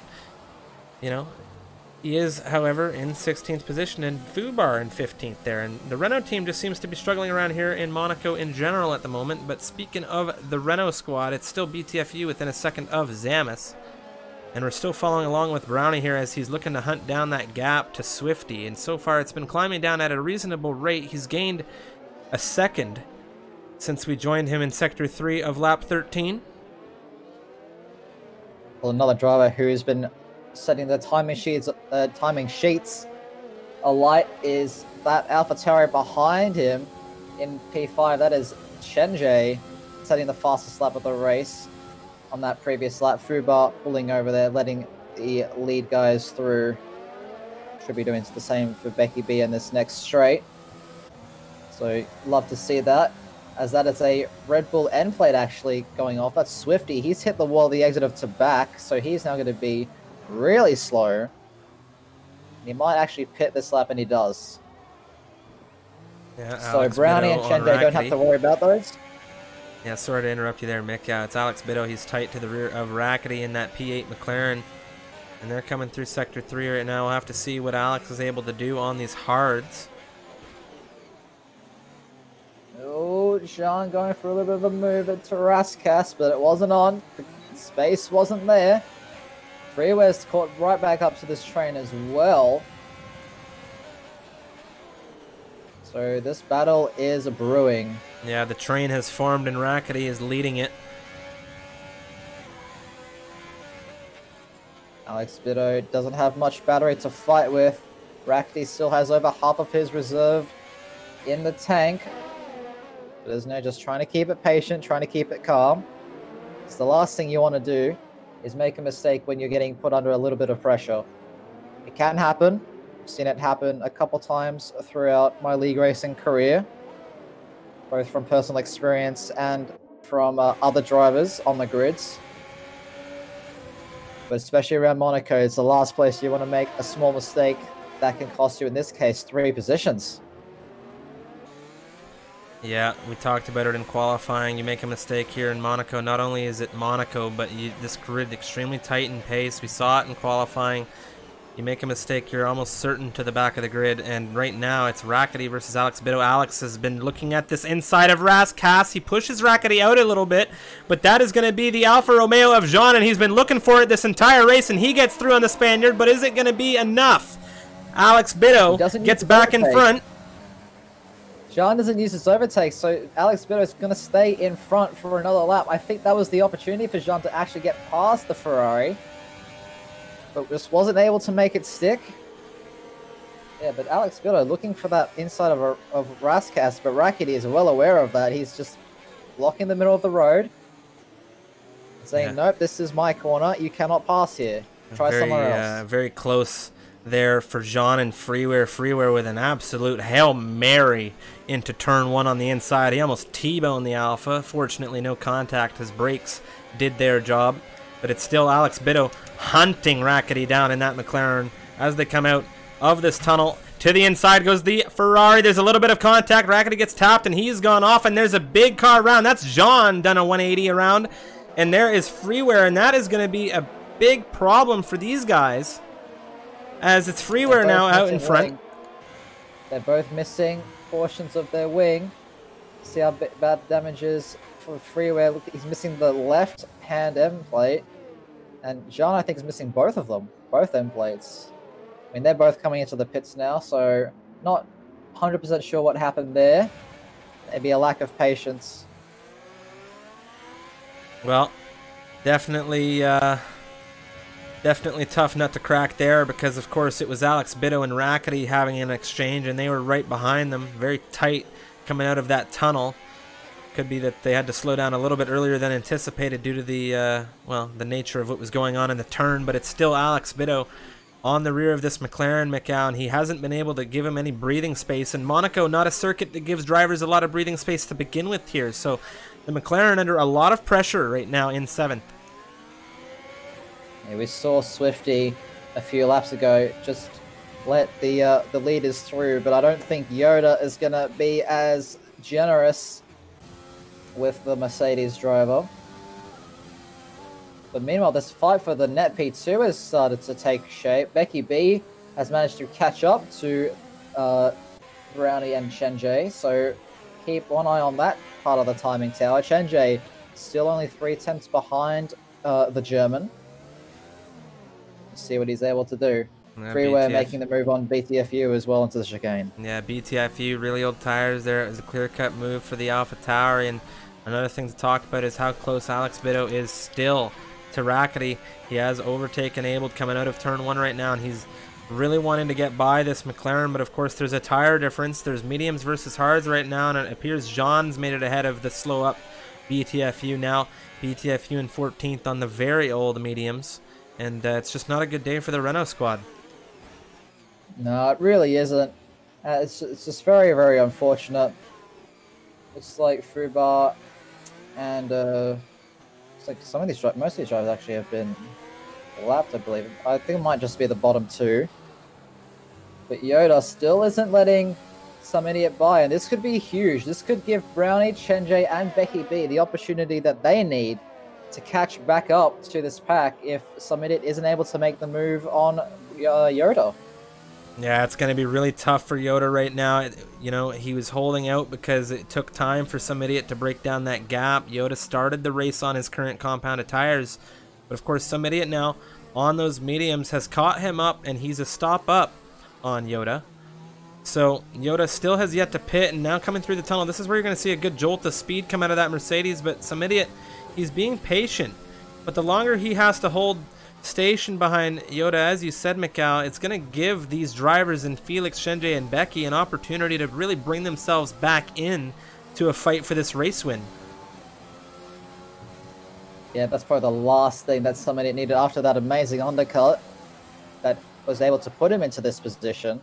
you know, he is, however, in 16th position, and Fubar in 15th there, and the Renault team just seems to be struggling around here in Monaco in general at the moment. But speaking of the Renault squad, it's still BTFU within a second of Zamis. And we're still following along with Brownie here as he's looking to hunt down that gap to Swifty. And so far it's been climbing down at a reasonable rate. He's gained a second since we joined him in Sector 3 of lap 13. Well, another driver who's been setting the timing sheets alight is that AlphaTauri behind him in P5. That is Chenjay setting the fastest lap of the race on that previous lap. Fubar pulling over there, letting the lead guys through. Should be doing the same for Becky B in this next straight. So love to see that, as that is a Red Bull end plate actually going off. That's Swifty. He's hit the wall at the exit of Tabac, so he's now going to be really slow. He might actually pit this lap, and he does. Yeah, so Alex Brownie and Bitto on Chenjay don't have to worry about those. Yeah, sorry to interrupt you there, Mick. Yeah, it's Alex Bitto. He's tight to the rear of Rackety in that P8 McLaren. And they're coming through Sector 3 right now. We'll have to see what Alex is able to do on these hards. Oh, Jean going for a little bit of a move at Tarascas, but it wasn't on. The space wasn't there. Freeware's caught right back up to this train as well. So this battle is brewing. Yeah, the train has formed and Rackety is leading it. Alex Bitto doesn't have much battery to fight with. Rackety still has over half of his reserve in the tank. But there's no just trying to keep it patient, trying to keep it calm. It's the last thing you want to do is make a mistake when you're getting put under a little bit of pressure. It can happen. I've seen it happen a couple times throughout my league racing career, both from personal experience and from other drivers on the grids. But especially around Monaco, it's the last place you want to make a small mistake that can cost you, in this case, 3 positions. Yeah, we talked about it in qualifying. You make a mistake here in Monaco. Not only is it Monaco, but this grid extremely tight in pace. We saw it in qualifying. You make a mistake, you're almost certain to the back of the grid. And right now, it's Rackety versus Alex Bitto. Alex has been looking at this inside of Rascass. He pushes Rackety out a little bit, but that is going to be the Alfa Romeo of Jean, and he's been looking for it this entire race, and he gets through on the Spaniard, but is it going to be enough? Alex Bitto gets back in front. Jean doesn't use his overtake, so Alex Bitto is going to stay in front for another lap. I think that was the opportunity for Jean to actually get past the Ferrari, but just wasn't able to make it stick. Yeah, but Alex Bitto looking for that inside of Rascass, but Rackety is well aware of that. He's just blocking the middle of the road, saying, nope, this is my corner. You cannot pass here. Try somewhere else. Very close there for Jean and Freeware. Freeware with an absolute Hail Mary into turn 1 on the inside. He almost T-boned the Alpha. Fortunately, no contact. His brakes did their job. But it's still Alex Bitto hunting Rackety down in that McLaren as they come out of this tunnel. To the inside goes the Ferrari. There's a little bit of contact. Rackety gets tapped and he's gone off, and there's a big car around. That's Jean done a 180 around. And there is Freeware, and that is going to be a big problem for these guys, as it's Freeware now out in front. They're both missing portions of their wing. See how bad damage is for Freeware. Look, he's missing the left hand end plate, and Jean, I think, is missing both of them, both end plates. I mean, they're both coming into the pits now, so not 100% sure what happened there. Maybe a lack of patience. Well, definitely tough nut to crack there, because of course it was Alex Bitto and Rackety having an exchange, and they were right behind them, very tight coming out of that tunnel. Could be that they had to slow down a little bit earlier than anticipated due to the the nature of what was going on in the turn, but it's still Alex Bitto on the rear of this McLaren, Mikcow, and he hasn't been able to give him any breathing space. And Monaco, not a circuit that gives drivers a lot of breathing space to begin with here, so the McLaren under a lot of pressure right now in 7th. Yeah, we saw Swifty a few laps ago just let the leaders through, but I don't think Yoda is going to be as generous with the Mercedes driver. But meanwhile, this fight for the net P2 has started to take shape. Becky B has managed to catch up to Brownie and Chenjay, so keep one eye on that part of the timing tower. Chenjay still only 3/10 behind the German. see what he's able to do. Yeah, Freeway BTF. making the move on BTFU as well into the chicane. Yeah, BTFU, really old tires there. It was a clear-cut move for the Alpha Tower. And another thing to talk about is how close Alex Bitto is still to Rackety. He has overtaken Abled coming out of turn 1 right now, and he's really wanting to get by this McLaren, but of course there's a tire difference. There's mediums versus hards right now, and it appears Jean's made it ahead of the slow up BTFU now. BTFU in 14th on the very old mediums, and it's just not a good day for the Renault squad. No, it really isn't. It's just very, very unfortunate. Looks like Fubar and it's like some of these most of these drivers actually have been lapped, I believe. I think it might just be the bottom 2. But Yoda still isn't letting some idiot by, and this could be huge. This could give Brownie, Chenjay, and Becky B the opportunity that they need to catch back up to this pack if some idiot isn't able to make the move on Yoda. Yeah, it's going to be really tough for Yoda right now. You know, he was holding out because it took time for some idiot to break down that gap. Yoda started the race on his current compounded tires, but of course some idiot now on those mediums has caught him up, and he's a stop up on Yoda. So Yoda still has yet to pit, and now coming through the tunnel, this is where you're going to see a good jolt of speed come out of that Mercedes, but some idiot, he's being patient. But the longer he has to hold station behind Yoda, as you said, Mikcow, it's going to give these drivers in Felix, Chenjay, and Becky an opportunity to really bring themselves back in to a fight for this race win. Yeah, that's probably the last thing that somebody needed after that amazing undercut that was able to put him into this position.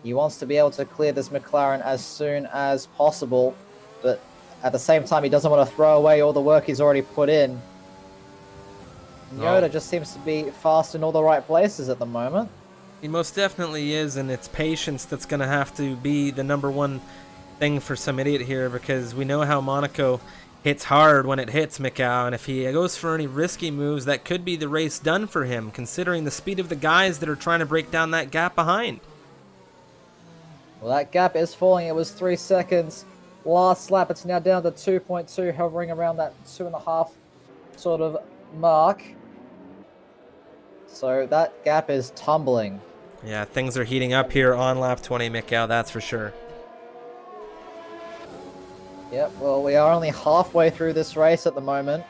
He wants to be able to clear this McLaren as soon as possible, but at the same time, he doesn't want to throw away all the work he's already put in. Yoda just seems to be fast in all the right places at the moment. He most definitely is, and it's patience that's going to have to be the #1 thing for some idiot here, because we know how Monaco hits hard when it hits Mikcow, and if he goes for any risky moves, that could be the race done for him, considering the speed of the guys that are trying to break down that gap behind. Well, that gap is falling. It was 3 seconds last lap. It's now down to 2.2, hovering around that 2.5 sort of mark. So that gap is tumbling. Yeah, things are heating up here on lap 20, Mikcow, that's for sure. Yep, well, we are only halfway through this race at the moment.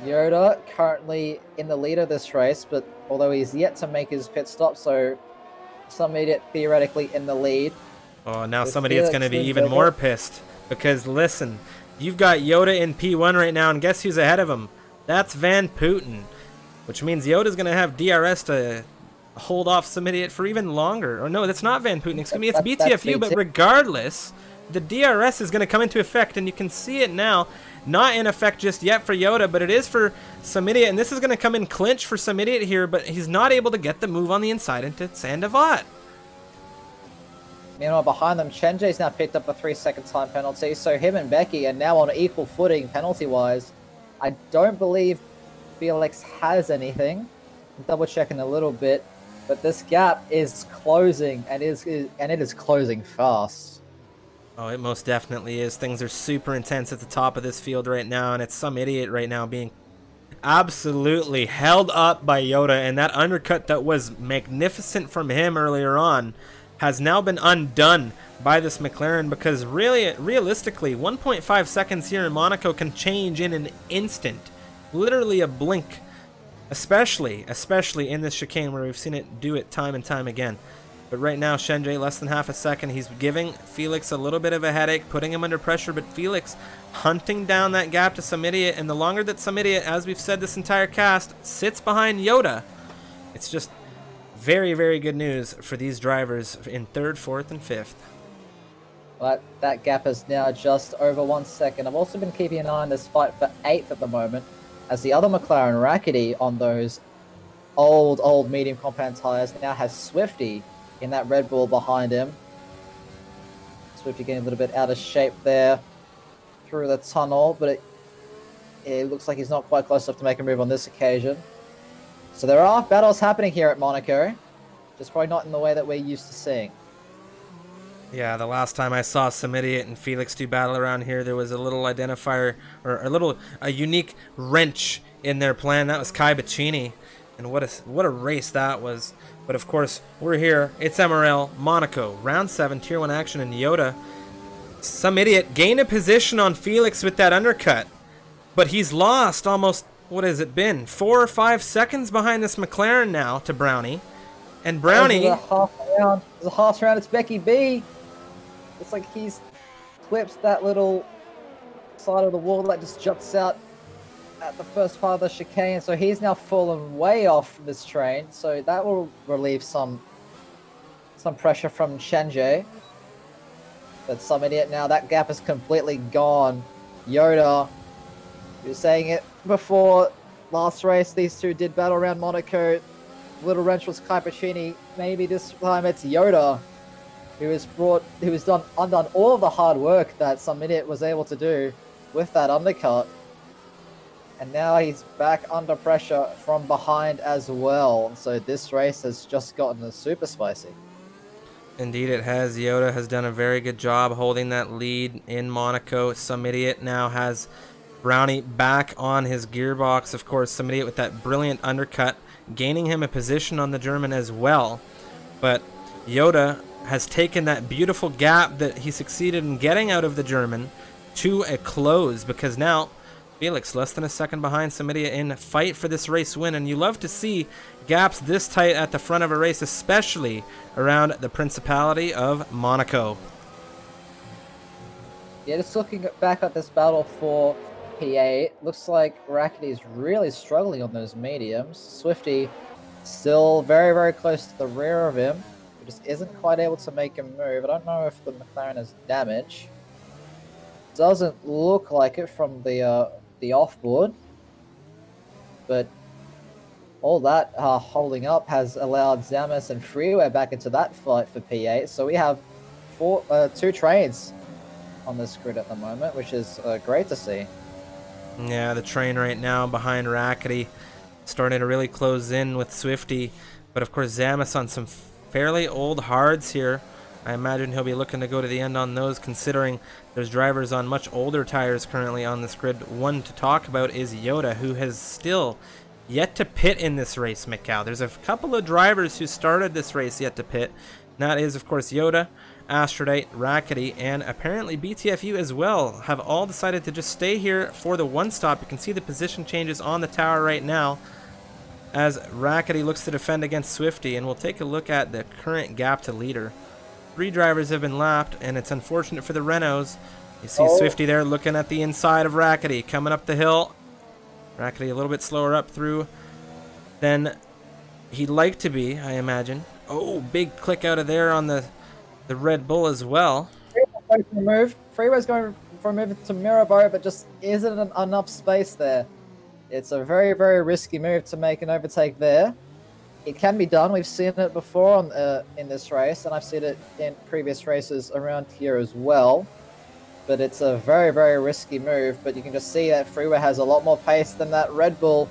Yoda currently in the lead of this race, but although he's yet to make his pit stop, so some idiot theoretically in the lead. Oh, now somebody is going to be even more pissed, because listen, you've got Yoda in P1 right now, and guess who's ahead of him? That's Van Putten, which means Yoda's going to have DRS to hold off some idiot for even longer. Oh no, that's not Van Putten, excuse me, it's BTFU, but regardless, the DRS is going to come into effect, and you can see it now. Not in effect just yet for Yoda, but it is for some idiot, and this is going to come in clinch for some idiot here, but he's not able to get the move on the inside into Sandoval. Meanwhile, behind them, Chenjay's now picked up a 3-second time penalty, so him and Becky are now on equal footing penalty-wise. I don't believe Felix has anything. I'm double-checking a little bit, but this gap is closing, and it is closing fast. Oh, it most definitely is. Things are super intense at the top of this field right now, and it's some idiot right now being absolutely held up by Yoda, and that undercut that was magnificent from him earlier on has now been undone by this McLaren, because really, realistically, 1.5 seconds here in Monaco can change in an instant. Literally a blink, especially in this chicane where we've seen it do it time and time again. But right now, Chenjay, less than half a second. He's giving Felix a little bit of a headache, putting him under pressure, but Felix hunting down that gap to some idiot, and the longer that some idiot, as we've said this entire cast, sits behind Yoda, it's just very, very good news for these drivers in 3rd, 4th, and 5th. But that gap is now just over 1 second. I've also been keeping an eye on this fight for 8th at the moment, as the other McLaren, Rackety, on those old medium compound tires, now has Swifty in that Red Bull behind him. Swifty getting a little bit out of shape there through the tunnel, but it looks like he's not quite close enough to make a move on this occasion. So there are battles happening here at Monaco, just probably not in the way that we're used to seeing. Yeah, the last time I saw some idiot and Felix do battle around here, there was a little identifier, or a unique wrench in their plan. That was Kai Bacchini. And what a race that was. But of course, we're here. It's MRL Monaco, round 7, tier 1 action, and Yoda, some idiot, gained a position on Felix with that undercut. But he's lost almost, what has it been, 4 or 5 seconds behind this McLaren now to Brownie. And Brownie... There's a half round, it's Becky B. It's like he's clipped that little side of the wall that just juts out at the first part of the chicane, so he's now fallen way off this train, so that will relieve some pressure from Shenjie. But some idiot now, that gap is completely gone. Yoda, you were saying it before, last race these two did battle around Monaco. Little wrench was Kai Pacini. Maybe this time it's Yoda who has undone all of the hard work that some idiot was able to do with that undercut. And now he's back under pressure from behind as well. So this race has just gotten super spicy. Indeed it has. Yoda has done a very good job holding that lead in Monaco. Some idiot now has Brownie back on his gearbox. Of course, some idiot with that brilliant undercut, gaining him a position on the German as well. But Yoda has taken that beautiful gap that he succeeded in getting out of the German to a close, because now Felix less than a second behind some idiot in a fight for this race win. And you love to see gaps this tight at the front of a race, especially around the Principality of Monaco. Yeah, just looking back at this battle for PA, looks like Rackety is really struggling on those mediums. Swifty still very, very close to the rear of him. He just isn't quite able to make a move. I don't know if the McLaren has damage. Doesn't look like it from the offboard. But all that holding up has allowed Zamas and Freeway back into that fight for P8. So we have 2 trains on this grid at the moment, which is great to see. Yeah, the train right now behind Rackety starting to really close in with Swifty. But of course, Zamas on some fairly old hards here. I imagine he'll be looking to go to the end on those, considering there's drivers on much older tires currently on this grid. One to talk about is Yoda, who has still yet to pit in this race, Mikcow. There's a couple of drivers who started this race yet to pit. And that is, of course, Yoda, Astrodite, Rackety, and apparently BTFU as well have all decided to just stay here for the one stop. You can see the position changes on the tower right now as Rackety looks to defend against Swifty, and we'll take a look at the current gap to leader. 3 drivers have been lapped, and it's unfortunate for the Renaults. You see Swifty there looking at the inside of Rackety, coming up the hill. Rackety a little bit slower up through than he'd like to be, I imagine. Oh, big click out of there on the Red Bull as well. Freeway's going for a move to Mirabeau, but just isn't enough space there. It's a very, very risky move to make an overtake there. It can be done. We've seen it before in this race, and I've seen it in previous races around here as well. But it's a very, very risky move. But you can just see that Freeway has a lot more pace than that Red Bull.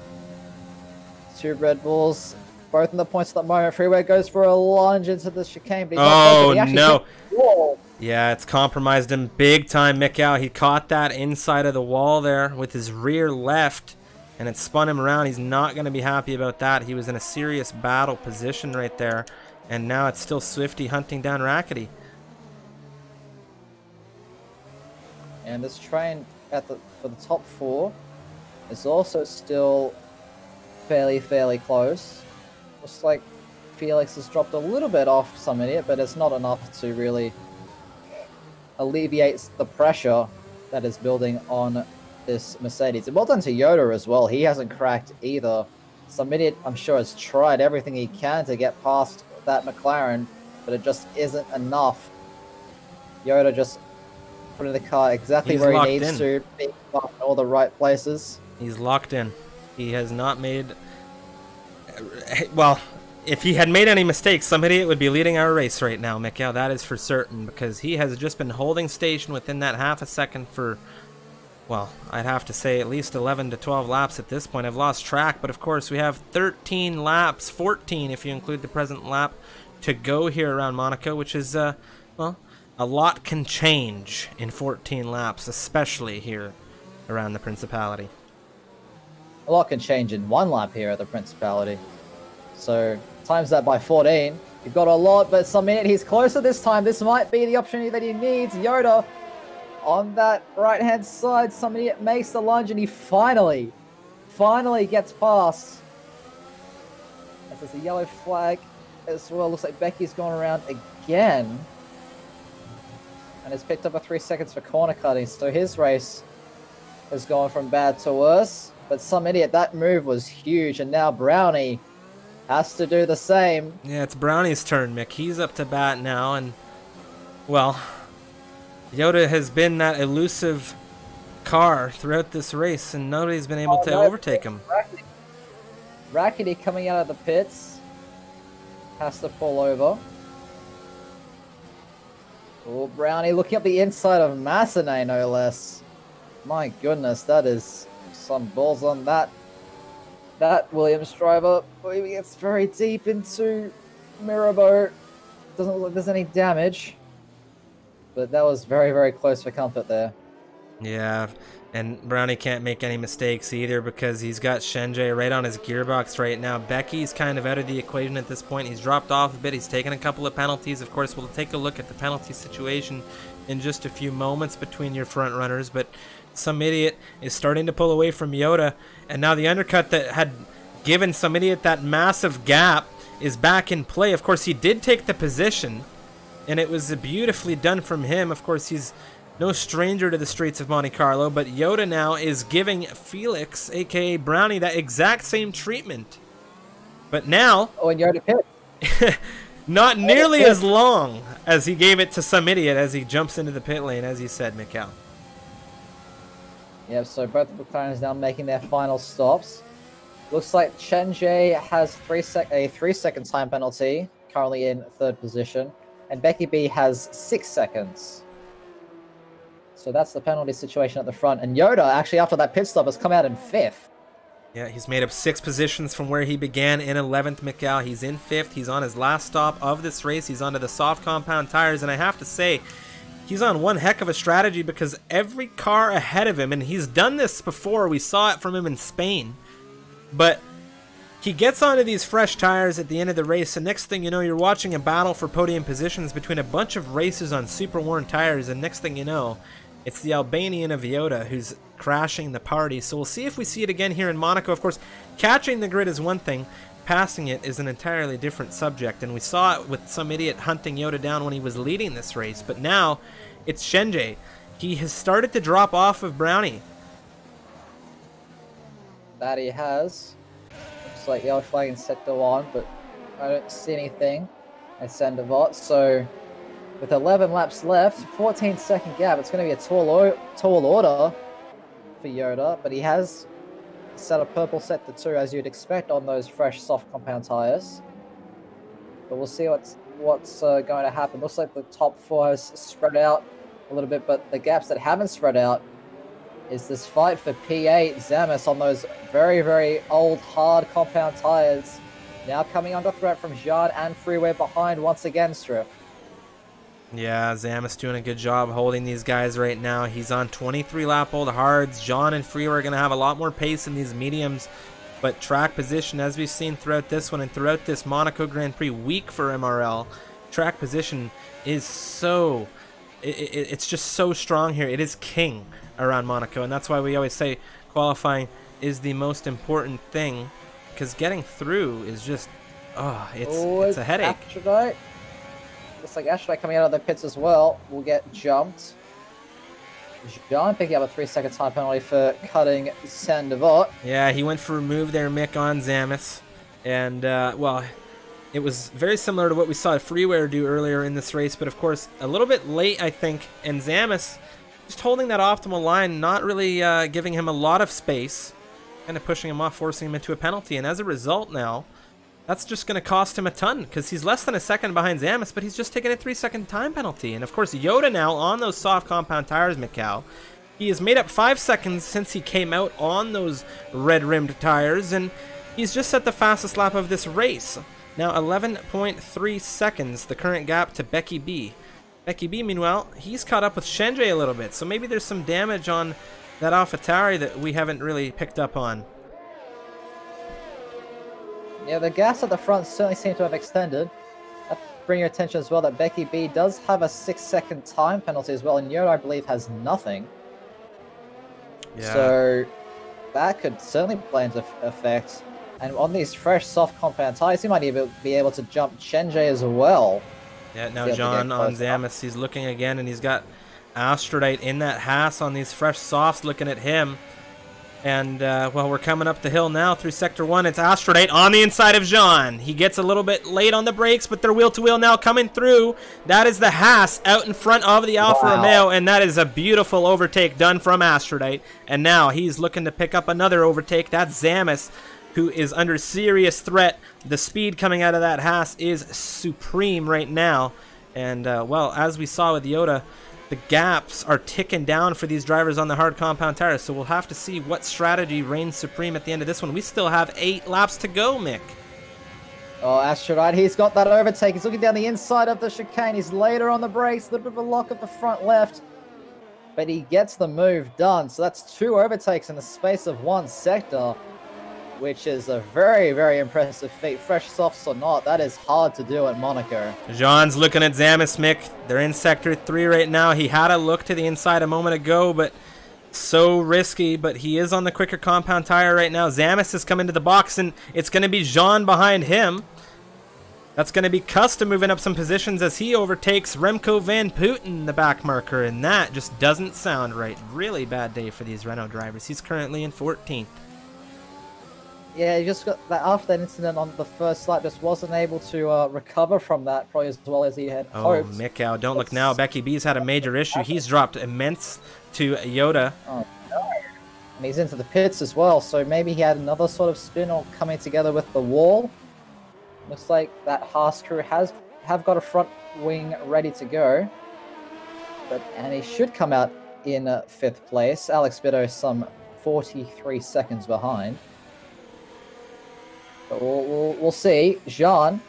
2 Red Bulls, both in the points at the moment. Freeway goes for a lunge into the chicane, but he's not no. Yeah, it's compromised him big time, Mikcow. He caught that inside of the wall there with his rear left, and it spun him around. He's not going to be happy about that. He was in a serious battle position right there, and now it's still Swifty hunting down Rackety. And this train for the top 4 is also still fairly close. Looks like Felix has dropped a little bit off some idiot, but it's not enough to really alleviate the pressure that is building on this Mercedes. And well done to Yoda as well. He hasn't cracked either. Some idiot, I'm sure, has tried everything he can to get past that McLaren, but it just isn't enough. Yoda just putting the car exactly where he needs to, being in all the right places. He's locked in. He has not made... Well, if he had made any mistakes, some idiot would be leading our race right now, Mikcow. That is for certain, because he has just been holding station within that half a second for, well, I'd have to say at least 11 to 12 laps at this point. I've lost track, but of course we have 13 laps, 14 if you include the present lap, to go here around Monaco, which is, well, a lot can change in 14 laps, especially here around the Principality. A lot can change in 1 lap here at the Principality. So times that by 14. You've got a lot, but some minute he's closer this time. This might be the opportunity that he needs. Yoda on that right-hand side. Some idiot makes the lunge, and he finally gets past. As there's a yellow flag as well. Looks like Becky's gone around again. And has picked up a 3 seconds for corner cutting. So his race has gone from bad to worse. But some idiot, that move was huge. And now Brownie has to do the same. Yeah, it's Brownie's turn, Mick. He's up to bat now, and, well, Yoda has been that elusive car throughout this race, and nobody's been able to overtake him. Rackety coming out of the pits. Has to pull over. Oh, Brownie looking up the inside of Massenet, no less. My goodness, that is some balls on that Williams driver. He gets very deep into Mirabeau. Doesn't look like there's any damage. But that was very, very close for comfort there. Yeah, and Brownie can't make any mistakes either because he's got Shenjie right on his gearbox right now. Becky's kind of out of the equation at this point. He's dropped off a bit. He's taken a couple of penalties. Of course, we'll take a look at the penalty situation in just a few moments between your front runners, but some idiot is starting to pull away from Yoda, and now the undercut that had given some idiot that massive gap is back in play. Of course, he did take the position, and it was beautifully done from him. Of course, he's no stranger to the streets of Monte Carlo, but Yoda now is giving Felix, aka Brownie, that exact same treatment. But now, oh, and Yoda pit. not nearly as long as he gave it to some idiot as he jumps into the pit lane, as you said, Mikcow. Yep, so both McLarens now making their final stops. Looks like Shenjie has a 3 second time penalty, currently in 3rd position, and Becky B has 6 seconds. So that's the penalty situation at the front. And Yoda, actually, after that pit stop, has come out in 5th. Yeah, he's made up 6 positions from where he began in 11th, Mikcow. He's in 5th. He's on his last stop of this race. He's onto the soft compound tires, and I have to say, he's on one heck of a strategy because every car ahead of him, and he's done this before, we saw it from him in Spain, but he gets onto these fresh tires at the end of the race, and next thing you know, you're watching a battle for podium positions between a bunch of racers on super worn tires, and next thing you know, it's the Albanian of Yoda who's crashing the party. So we'll see if we see it again here in Monaco. Of course, catching the grid is one thing, passing it is an entirely different subject, and we saw it with some idiot hunting Yoda down when he was leading this race, but now it's Shenjie. He has started to drop off of Brownie. That he has. Looks like yellow flag in sector 1, but I don't see anything at Sendavot. So with 11 laps left, 14-second gap, it's going to be a tall order for Yoda, but he has set a purple sector 2 as you'd expect on those fresh soft compound tires. But we'll see what's going to happen. Looks like the top 4 has spread out a little bit, but the gaps that haven't spread out is this fight for P8 Zamis on those very, very old, hard compound tires. Now coming under threat from Jard and Freeway behind once again, Strif. Yeah, Zamis doing a good job holding these guys right now. He's on 23 lap old hards. John and Freeway are going to have a lot more pace in these mediums, but track position, as we've seen throughout this one and throughout this Monaco Grand Prix week for MRL, track position is so... It's just so strong here. It is king around Monaco, and that's why we always say qualifying is the most important thing, because getting through is just, it's a headache. Astrodite. Looks like Astrodite coming out of the pits as well will get jumped. John picking up a 3-second time penalty for cutting Sandevot. Yeah, he went for a move there, Mick, on Zamis, and well, it was very similar to what we saw Freeware do earlier in this race, but of course a little bit late, I think, and Zamis just holding that optimal line, not really giving him a lot of space, kind of pushing him off, forcing him into a penalty, and as a result now, that's just going to cost him a ton, because he's less than a second behind Zamis, but he's just taken a 3-second time penalty. And of course Yoda now on those soft compound tires, Mikcow, he has made up 5 seconds since he came out on those red-rimmed tires, and he's just set the fastest lap of this race. Now 11.3 seconds, the current gap to Becky B. Becky B, meanwhile, he's caught up with Shenjie a little bit, so maybe there's some damage on that AlphaTauri that we haven't really picked up on. Yeah, the gas at the front certainly seemed to have extended. Bring your attention as well that Becky B does have a 6-second time penalty as well, and Yoda, I believe, has nothing. Yeah. So that could certainly play into effect. And on these fresh soft compound tires, he might even be able to jump Chenje as well. Yeah, now John on Zamis, he's looking again, and he's got Astrodite in that Haas on these fresh softs looking at him. And, well, we're coming up the hill now through Sector 1. It's Astrodite on the inside of Jean. He gets a little bit late on the brakes, but they're wheel-to-wheel now coming through. That is the Haas out in front of the Alfa Romeo, and that is a beautiful overtake done from Astrodite. And now he's looking to pick up another overtake. That's Zamis, who is under serious threat. The speed coming out of that Haas is supreme right now. And, well, as we saw with Yoda, the gaps are ticking down for these drivers on the hard compound tires, so we'll have to see what strategy reigns supreme at the end of this one. We still have 8 laps to go, Mick. Oh, Astrodite, he's got that overtake. He's looking down the inside of the chicane. He's later on the brakes, a little bit of a lock of the front left, but he gets the move done. So that's 2 overtakes in the space of 1 sector, which is a very, very impressive feat. Fresh softs or not, that is hard to do at Monaco. Jean's looking at Zamis, Mick. They're in Sector 3 right now. He had a look to the inside a moment ago, but so risky. But he is on the quicker compound tire right now. Zamis has come into the box, and it's going to be Jean behind him. That's going to be Custom moving up some positions as he overtakes Remco Van Putten, the back marker, and that just doesn't sound right. Really bad day for these Renault drivers. He's currently in 14th. Yeah, he just got that after that incident on the first lap, just wasn't able to recover from that probably as well as he had hoped. Oh, Mikkow, don't look now. Becky B's had a major issue. He's dropped immense to Yoda. Oh, no. And he's into the pits as well, so maybe he had another sort of spin or coming together with the wall. Looks like that Haas crew have got a front wing ready to go. And he should come out in 5th place. Alex Bitto some 43 seconds behind. But we'll see. Jean,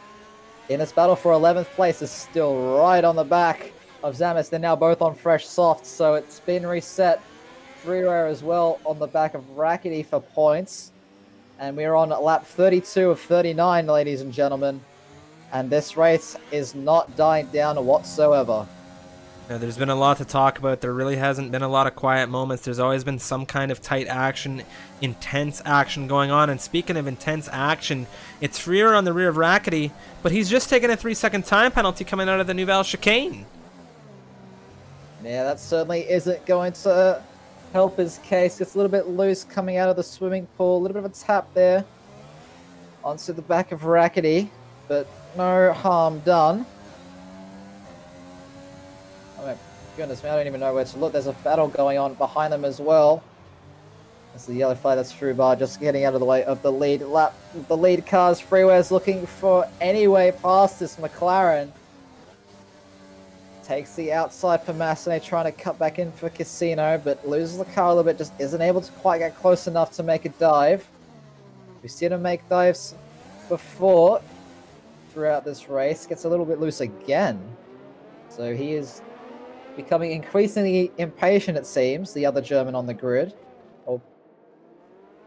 in this battle for 11th place, is still right on the back of Zamis. They're now both on fresh softs, so it's been reset. Freeware as well on the back of Rackety for points. And we're on lap 32 of 39, ladies and gentlemen. And this race is not dying down whatsoever. Now, there's been a lot to talk about. There really hasn't been a lot of quiet moments. There's always been some kind of tight action, intense action going on. And speaking of intense action, it's Freer on the rear of Rackety, but he's just taken a 3-second time penalty coming out of the Nouvelle chicane. Yeah, that certainly isn't going to help his case. It's a little bit loose coming out of the swimming pool. A little bit of a tap there onto the back of Rackety, but no harm done. Oh my goodness me, I don't even know where to look. There's a battle going on behind them as well. That's the yellow flag that's through bar, just getting out of the way of the lead lap. The lead cars, Freeware's looking for any way past this McLaren. Takes the outside for Massenet, trying to cut back in for Casino, but loses the car a little bit, just isn't able to quite get close enough to make a dive. We've seen him make dives before throughout this race. Gets a little bit loose again. So he is becoming increasingly impatient, it seems, the other German on the grid. Or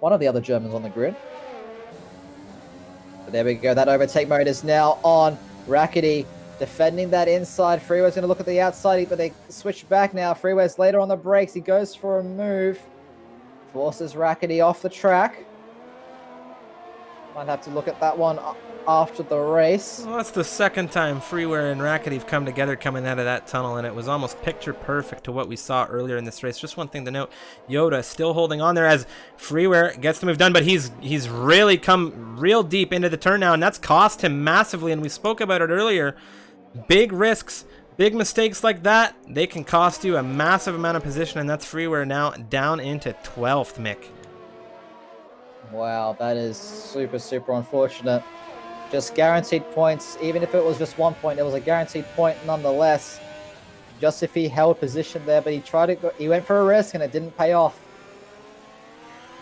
one of the other Germans on the grid. But there we go, that overtake mode is now on. Rackety defending that inside. Freeware's going to look at the outside, but they switch back now. Freeware's later on the brakes. He goes for a move. Forces Rackety off the track. Might have to look at that one after the race. Well, that's the second time Freeware and Rackety have come together coming out of that tunnel, and it was almost picture perfect to what we saw earlier in this race. Just one thing to note, Yoda still holding on there as Freeware gets the move done, but he's really come real deep into the turn now, and that's cost him massively, and we spoke about it earlier. Big risks, big mistakes like that, they can cost you a massive amount of position, and that's Freeware now down into 12th, Mick. Wow, that is super, super unfortunate. Just guaranteed points, even if it was just 1 point, it was a guaranteed point nonetheless. Just if he held position there, but he went for a risk and it didn't pay off.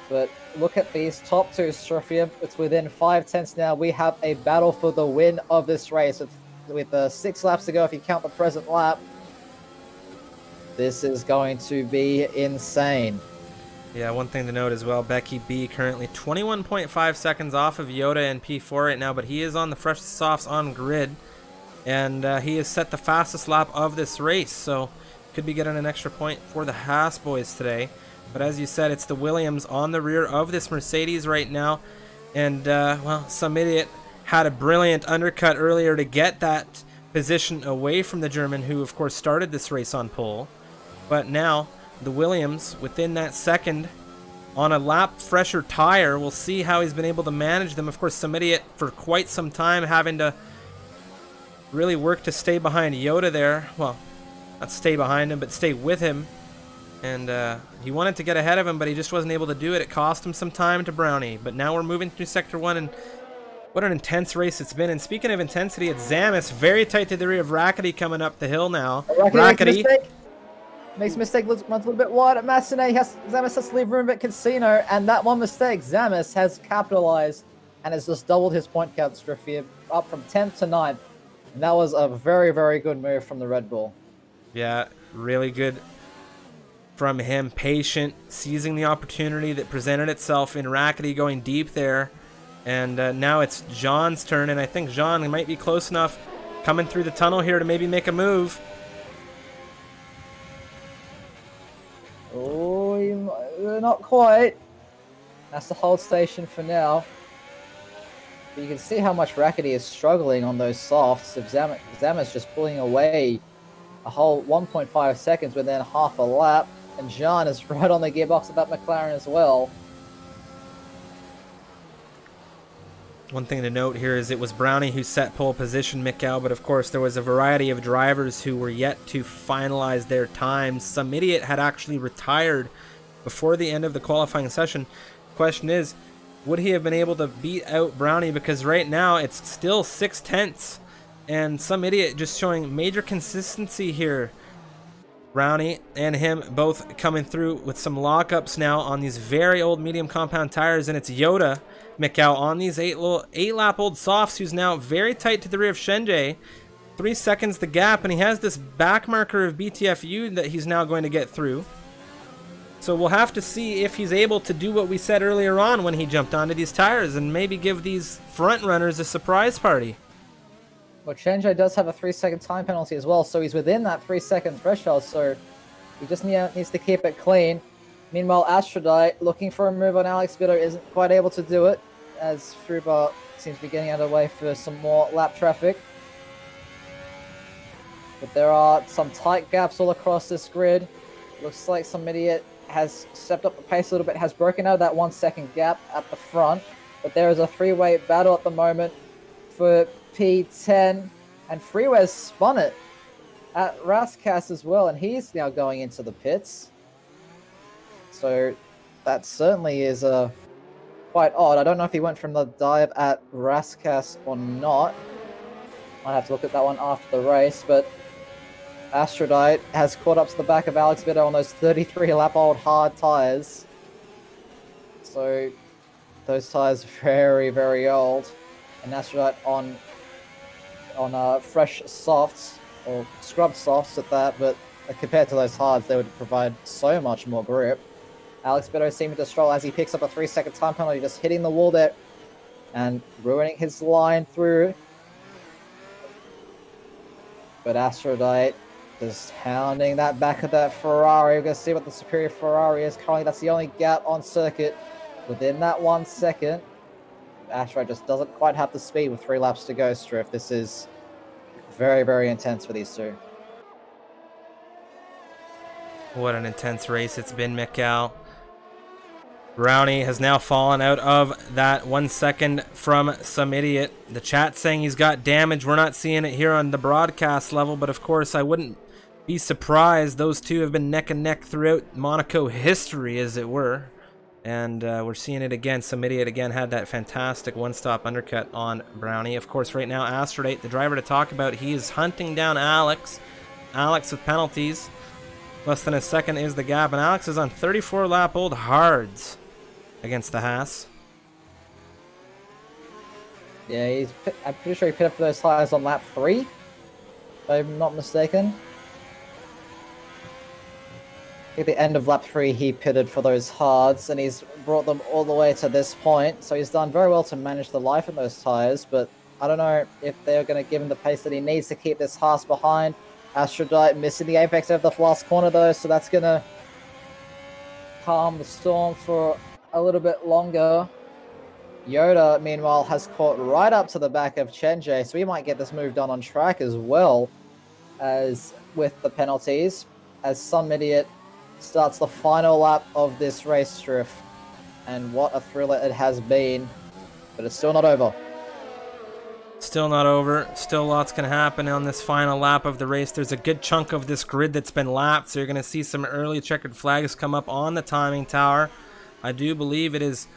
But look at these top two, Strifium. It's within 5/10 now. We have a battle for the win of this race. With 6 laps to go, if you count the present lap. This is going to be insane. Yeah, one thing to note as well, Becky B currently 21.5 seconds off of Yoda and P4 right now, but he is on the freshest softs on grid, and he has set the fastest lap of this race, so could be getting an extra point for the Haas boys today. But as you said, it's the Williams on the rear of this Mercedes right now, and well, some idiot had a brilliant undercut earlier to get that position away from the German, who of course started this race on pole, but now the Williams within that second on a lap fresher tire. We'll see how he's been able to manage them. Of course, some idiot for quite some time having to really work to stay behind Yoda there. Well, not stay behind him, but stay with him. And he wanted to get ahead of him, but he just wasn't able to do it. It cost him some time to Brownie. But now we're moving through Sector 1, and what an intense race it's been. And speaking of intensity, it's Zamis very tight to the rear of Rackety coming up the hill now. Rackety makes a mistake, runs a little bit wide at Massenet. Zamis has to leave room at Casino, and that one mistake, Zamis has capitalized and has just doubled his point count, Strifium, up from 10th to 9th. And that was a very, very good move from the Red Bull. Yeah, really good from him. Patient, seizing the opportunity that presented itself in Rackety going deep there. And now it's Jean's turn, and I think Jean might be close enough coming through the tunnel here to maybe make a move. Oh, not quite. That's the hold station for now. But you can see how much Rackety is struggling on those softs. If Zamis just pulling away a whole 1.5 seconds within half a lap. And Jean is right on the gearbox of that McLaren as well. One thing to note here is it was Brownie who set pole position, Mikcow, but of course there was a variety of drivers who were yet to finalize their times. Some idiot had actually retired before the end of the qualifying session. Question is, would he have been able to beat out Brownie? Because right now it's still 6/10, and some idiot just showing major consistency here. Brownie and him both coming through with some lockups now on these very old medium compound tires, and it's Yoda, Mikcow, on these 8-lap-old softs, who's now very tight to the rear of Shenjie. 3 seconds the gap, and he has this back marker of BTFU that he's now going to get through. So we'll have to see if he's able to do what we said earlier on when he jumped onto these tires and maybe give these front runners a surprise party. But Shenjie does have a 3-second time penalty as well, so he's within that 3-second threshold, so he just needs to keep it clean. Meanwhile, Aphrodite, looking for a move on Alex Bitter, isn't quite able to do it, as Fruba seems to be getting out of the way for some more lap traffic. But there are some tight gaps all across this grid. Looks like some idiot has stepped up the pace a little bit, has broken out of that 1-second gap at the front. But there is a three-way battle at the moment for P10, and Freeway's spun it at Raskas as well, and he's now going into the pits. So that certainly is quite odd. I don't know if he went from the dive at Raskas or not. Might have to look at that one after the race, but Aphrodite has caught up to the back of Alex Bitter on those 33-lap-old hard tires. So those tires are very, very old. And Aphrodite on fresh softs, or scrubbed softs at that, but compared to those hards, they would provide so much more grip. Alex Bitter seeming to stroll as he picks up a 3-second time penalty, just hitting the wall there and ruining his line through. But Aphrodite just hounding that back of that Ferrari. We're going to see what the superior Ferrari is. Currently, that's the only gap on circuit within that 1 second. Aphrodite just doesn't quite have the speed with 3 laps to go, Striff. This is very, very intense for these two. What an intense race it's been, Mikcow. Brownie has now fallen out of that 1 second from some idiot. The chat saying he's got damage. We're not seeing it here on the broadcast level, but of course I wouldn't be surprised. Those two have been neck and neck throughout Monaco history, as it were. And we're seeing it again. Some idiot again had that fantastic one-stop undercut on Brownie. Of course, right now, Aphrodite, the driver to talk about, he is hunting down Alex. Alex with penalties. Less than a second is the gap, and Alex is on 34-lap-old hards against the Haas. Yeah, I'm pretty sure he pit up for those tires on lap 3, if I'm not mistaken. At the end of lap 3, he pitted for those hards, and he's brought them all the way to this point. So he's done very well to manage the life in those tires, but I don't know if they're going to give him the pace that he needs to keep this Haas behind. Aphrodite missing the apex over the last corner, though, so that's going to calm the storm for a little bit longer. Yoda, meanwhile, has caught right up to the back of Chenjay, so he might get this move done on track as well as with the penalties, as some idiot starts the final lap of this race drift. And what a thriller it has been, but it's still not over. Still not over. Still lots can happen on this final lap of the race. There's a good chunk of this grid that's been lapped, so you're going to see some early checkered flags come up on the timing tower. I do believe it is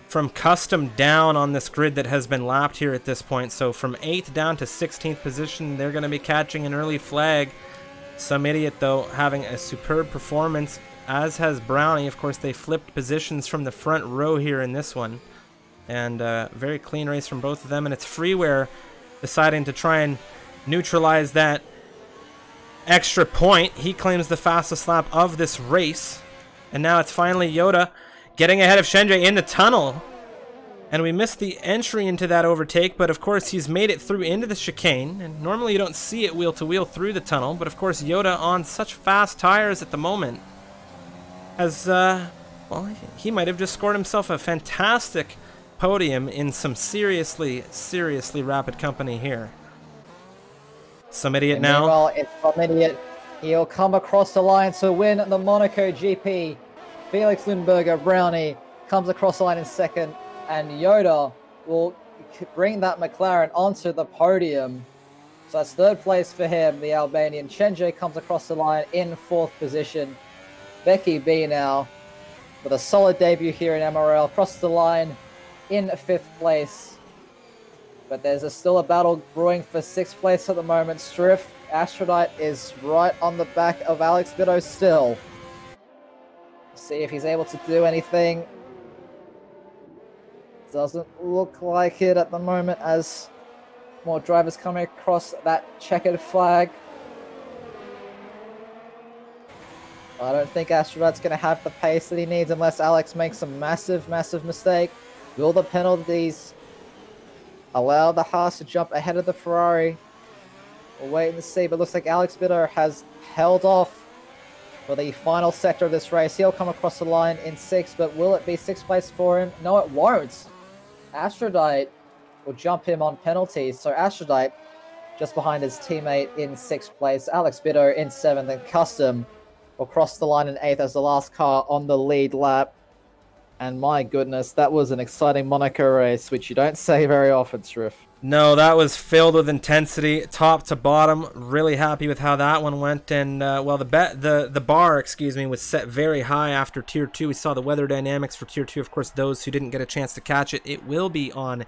from custom down on this grid that has been lapped here at this point. So from 8th down to 16th position, they're going to be catching an early flag. Some idiot, though, having a superb performance, as has Brownie. Of course, they flipped positions from the front row here in this one. And very clean race from both of them. And it's Freeware deciding to try and neutralize that extra point. He claims the fastest lap of this race. And now it's finally Yoda getting ahead of Shenjay in the tunnel. And we missed the entry into that overtake, but of course he's made it through into the chicane. And normally you don't see it wheel to wheel through the tunnel, but of course Yoda on such fast tires at the moment has, well, he might have just scored himself a fantastic podium in some seriously rapid company here. Some idiot and now. Meanwhile, it's some idiot. He'll come across the line to win the Monaco GP. Felix Lundberger, Brownie, comes across the line in second, and Yoda will bring that McLaren onto the podium. So that's third place for him, the Albanian. Chenjay comes across the line in fourth position. Becky B now with a solid debut here in MRL, across the line in fifth place. But there's still a battle brewing for sixth place at the moment. Strif, Aphrodite is right on the back of Alex Bitto still. See if he's able to do anything. Doesn't look like it at the moment, as more drivers coming across that checkered flag. I don't think Aphrodite's going to have the pace that he needs unless Alex makes a massive mistake. Will the penalties allow the Haas to jump ahead of the Ferrari? We'll wait and see, but looks like Alex Bitter has held off for the final sector of this race. He'll come across the line in sixth, but will it be sixth place for him? No, it won't. Aphrodite will jump him on penalties. So Aphrodite just behind his teammate in sixth place. Alex Bitter in seventh, and Custom will cross the line in eighth as the last car on the lead lap. And my goodness, that was an exciting Monaco race, which you don't say very often, Striff. No, that was filled with intensity, top to bottom. Really happy with how that one went. And well, the bar, excuse me, was set very high after Tier 2. We saw the weather dynamics for Tier 2. Of course, those who didn't get a chance to catch it, it will be on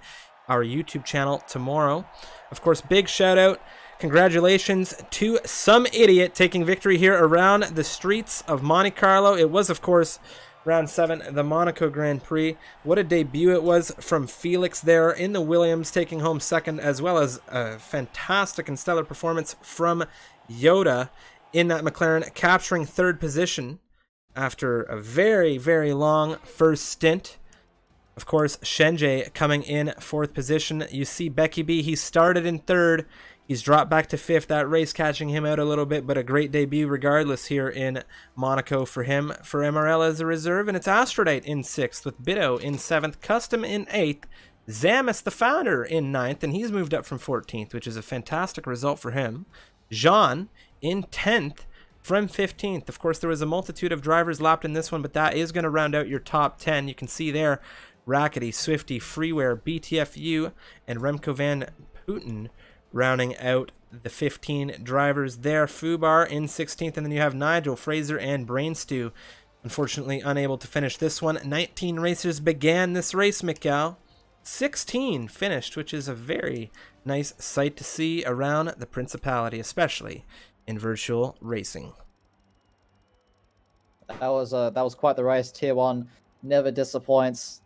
our YouTube channel tomorrow. Of course, big shout out, congratulations to Some Idiot taking victory here around the streets of Monte Carlo. It was, of course, Round 7, the Monaco Grand Prix. What a debut it was from Felix there in the Williams, taking home second, as well as a fantastic and stellar performance from Yoda in that McLaren, capturing third position after a very long first stint. Of course, Shenjay coming in fourth position. You see Becky B, he started in third. He's dropped back to fifth. That race catching him out a little bit, but a great debut regardless here in Monaco for him, for MRL as a reserve. And it's Aphrodite in sixth, with Bitto in seventh, Custom in eighth, Zamis the founder in ninth, and he's moved up from 14th, which is a fantastic result for him. Jean in 10th from 15th. Of course, there was a multitude of drivers lapped in this one, but that is going to round out your top 10. You can see there Rackety, Swifty, Freeware, BTFU, and Remco van Putten rounding out the 15 drivers there. Fubar in 16th, and then you have Nigel, Fraser, and Brainstew. Unfortunately, unable to finish this one. 19 racers began this race, Mikcow. 16 finished, which is a very nice sight to see around the Principality, especially in virtual racing. That was quite the race. Tier 1 never disappoints.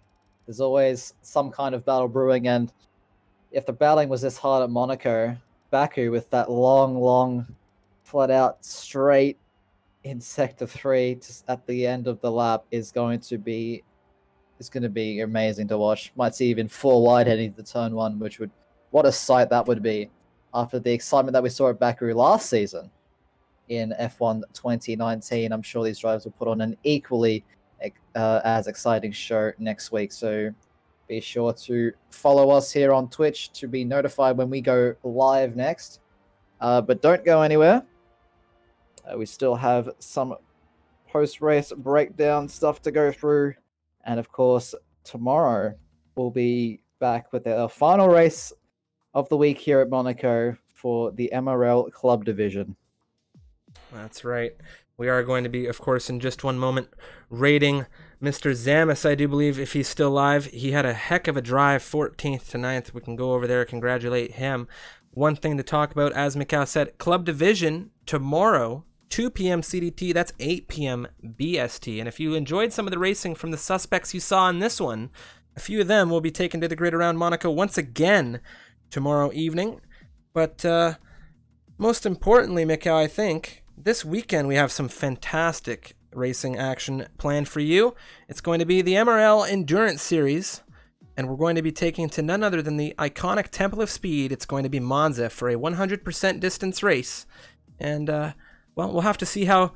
There's always some kind of battle brewing, and if the battling was this hard at Monaco, Baku with that long, flat-out straight in Sector 3 at the end of the lap is going to be amazing to watch. Might see even 4 wide heading to turn 1, which would, what a sight that would be after the excitement that we saw at Baku last season in F1 2019. I'm sure these drivers will put on an equally as exciting show next week. So be sure to follow us here on Twitch to be notified when we go live next. But don't go anywhere. We still have some post-race breakdown stuff to go through. And of course, tomorrow we'll be back with our final race of the week here at Monaco for the MRL Club division. That's right. We are going to be, of course, in just one moment, rating Mr. Zamis, I do believe, if he's still alive. He had a heck of a drive, 14th to 9th. We can go over there, congratulate him. One thing to talk about, as Mikcow said, Club Division tomorrow, 2 p.m. CDT, that's 8 p.m. BST. And if you enjoyed some of the racing from the suspects you saw in this one, a few of them will be taken to the grid around Monaco once again tomorrow evening. But most importantly, Mikcow, I think, this weekend we have some fantastic racing action planned for you. It's going to be the MRL Endurance Series, and we're going to be taking to none other than the iconic Temple of Speed. It's going to be Monza for a 100% distance race. And, well, we'll have to see how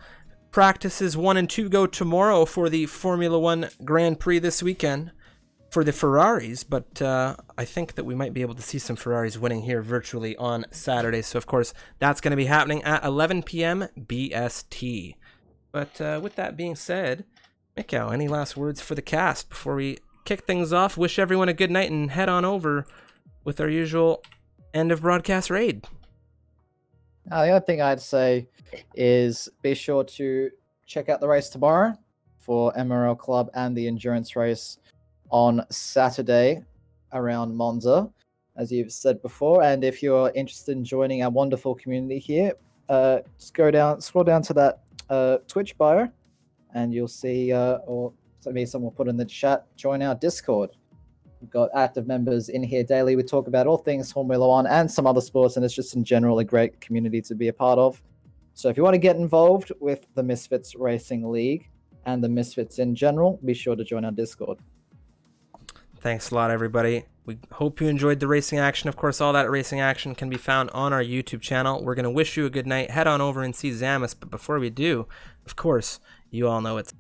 practices 1 and 2 go tomorrow for the Formula 1 Grand Prix this weekend for the Ferraris, but I think that we might be able to see some Ferraris winning here virtually on Saturday. So, of course, that's going to be happening at 11 p.m. BST. But with that being said, Mikcow, any last words for the cast before we kick things off? Wish everyone a good night and head on over with our usual end of broadcast raid. The other thing I'd say is be sure to check out the race tomorrow for MRL Club and the endurance race on Saturday around Monza, as you've said before. And if you're interested in joining our wonderful community here, just scroll down to that Twitch bio, and you'll see, or maybe someone will put in the chat, join our Discord. We've got active members in here daily. We talk about all things Formula 1 and some other sports, and it's just in general a great community to be a part of. So if you want to get involved with the Misfits Racing League and the Misfits in general, be sure to join our Discord. Thanks a lot, everybody. We hope you enjoyed the racing action. Of course, all that racing action can be found on our YouTube channel. We're going to wish you a good night. Head on over and see Zamis. But before we do, of course, you all know it's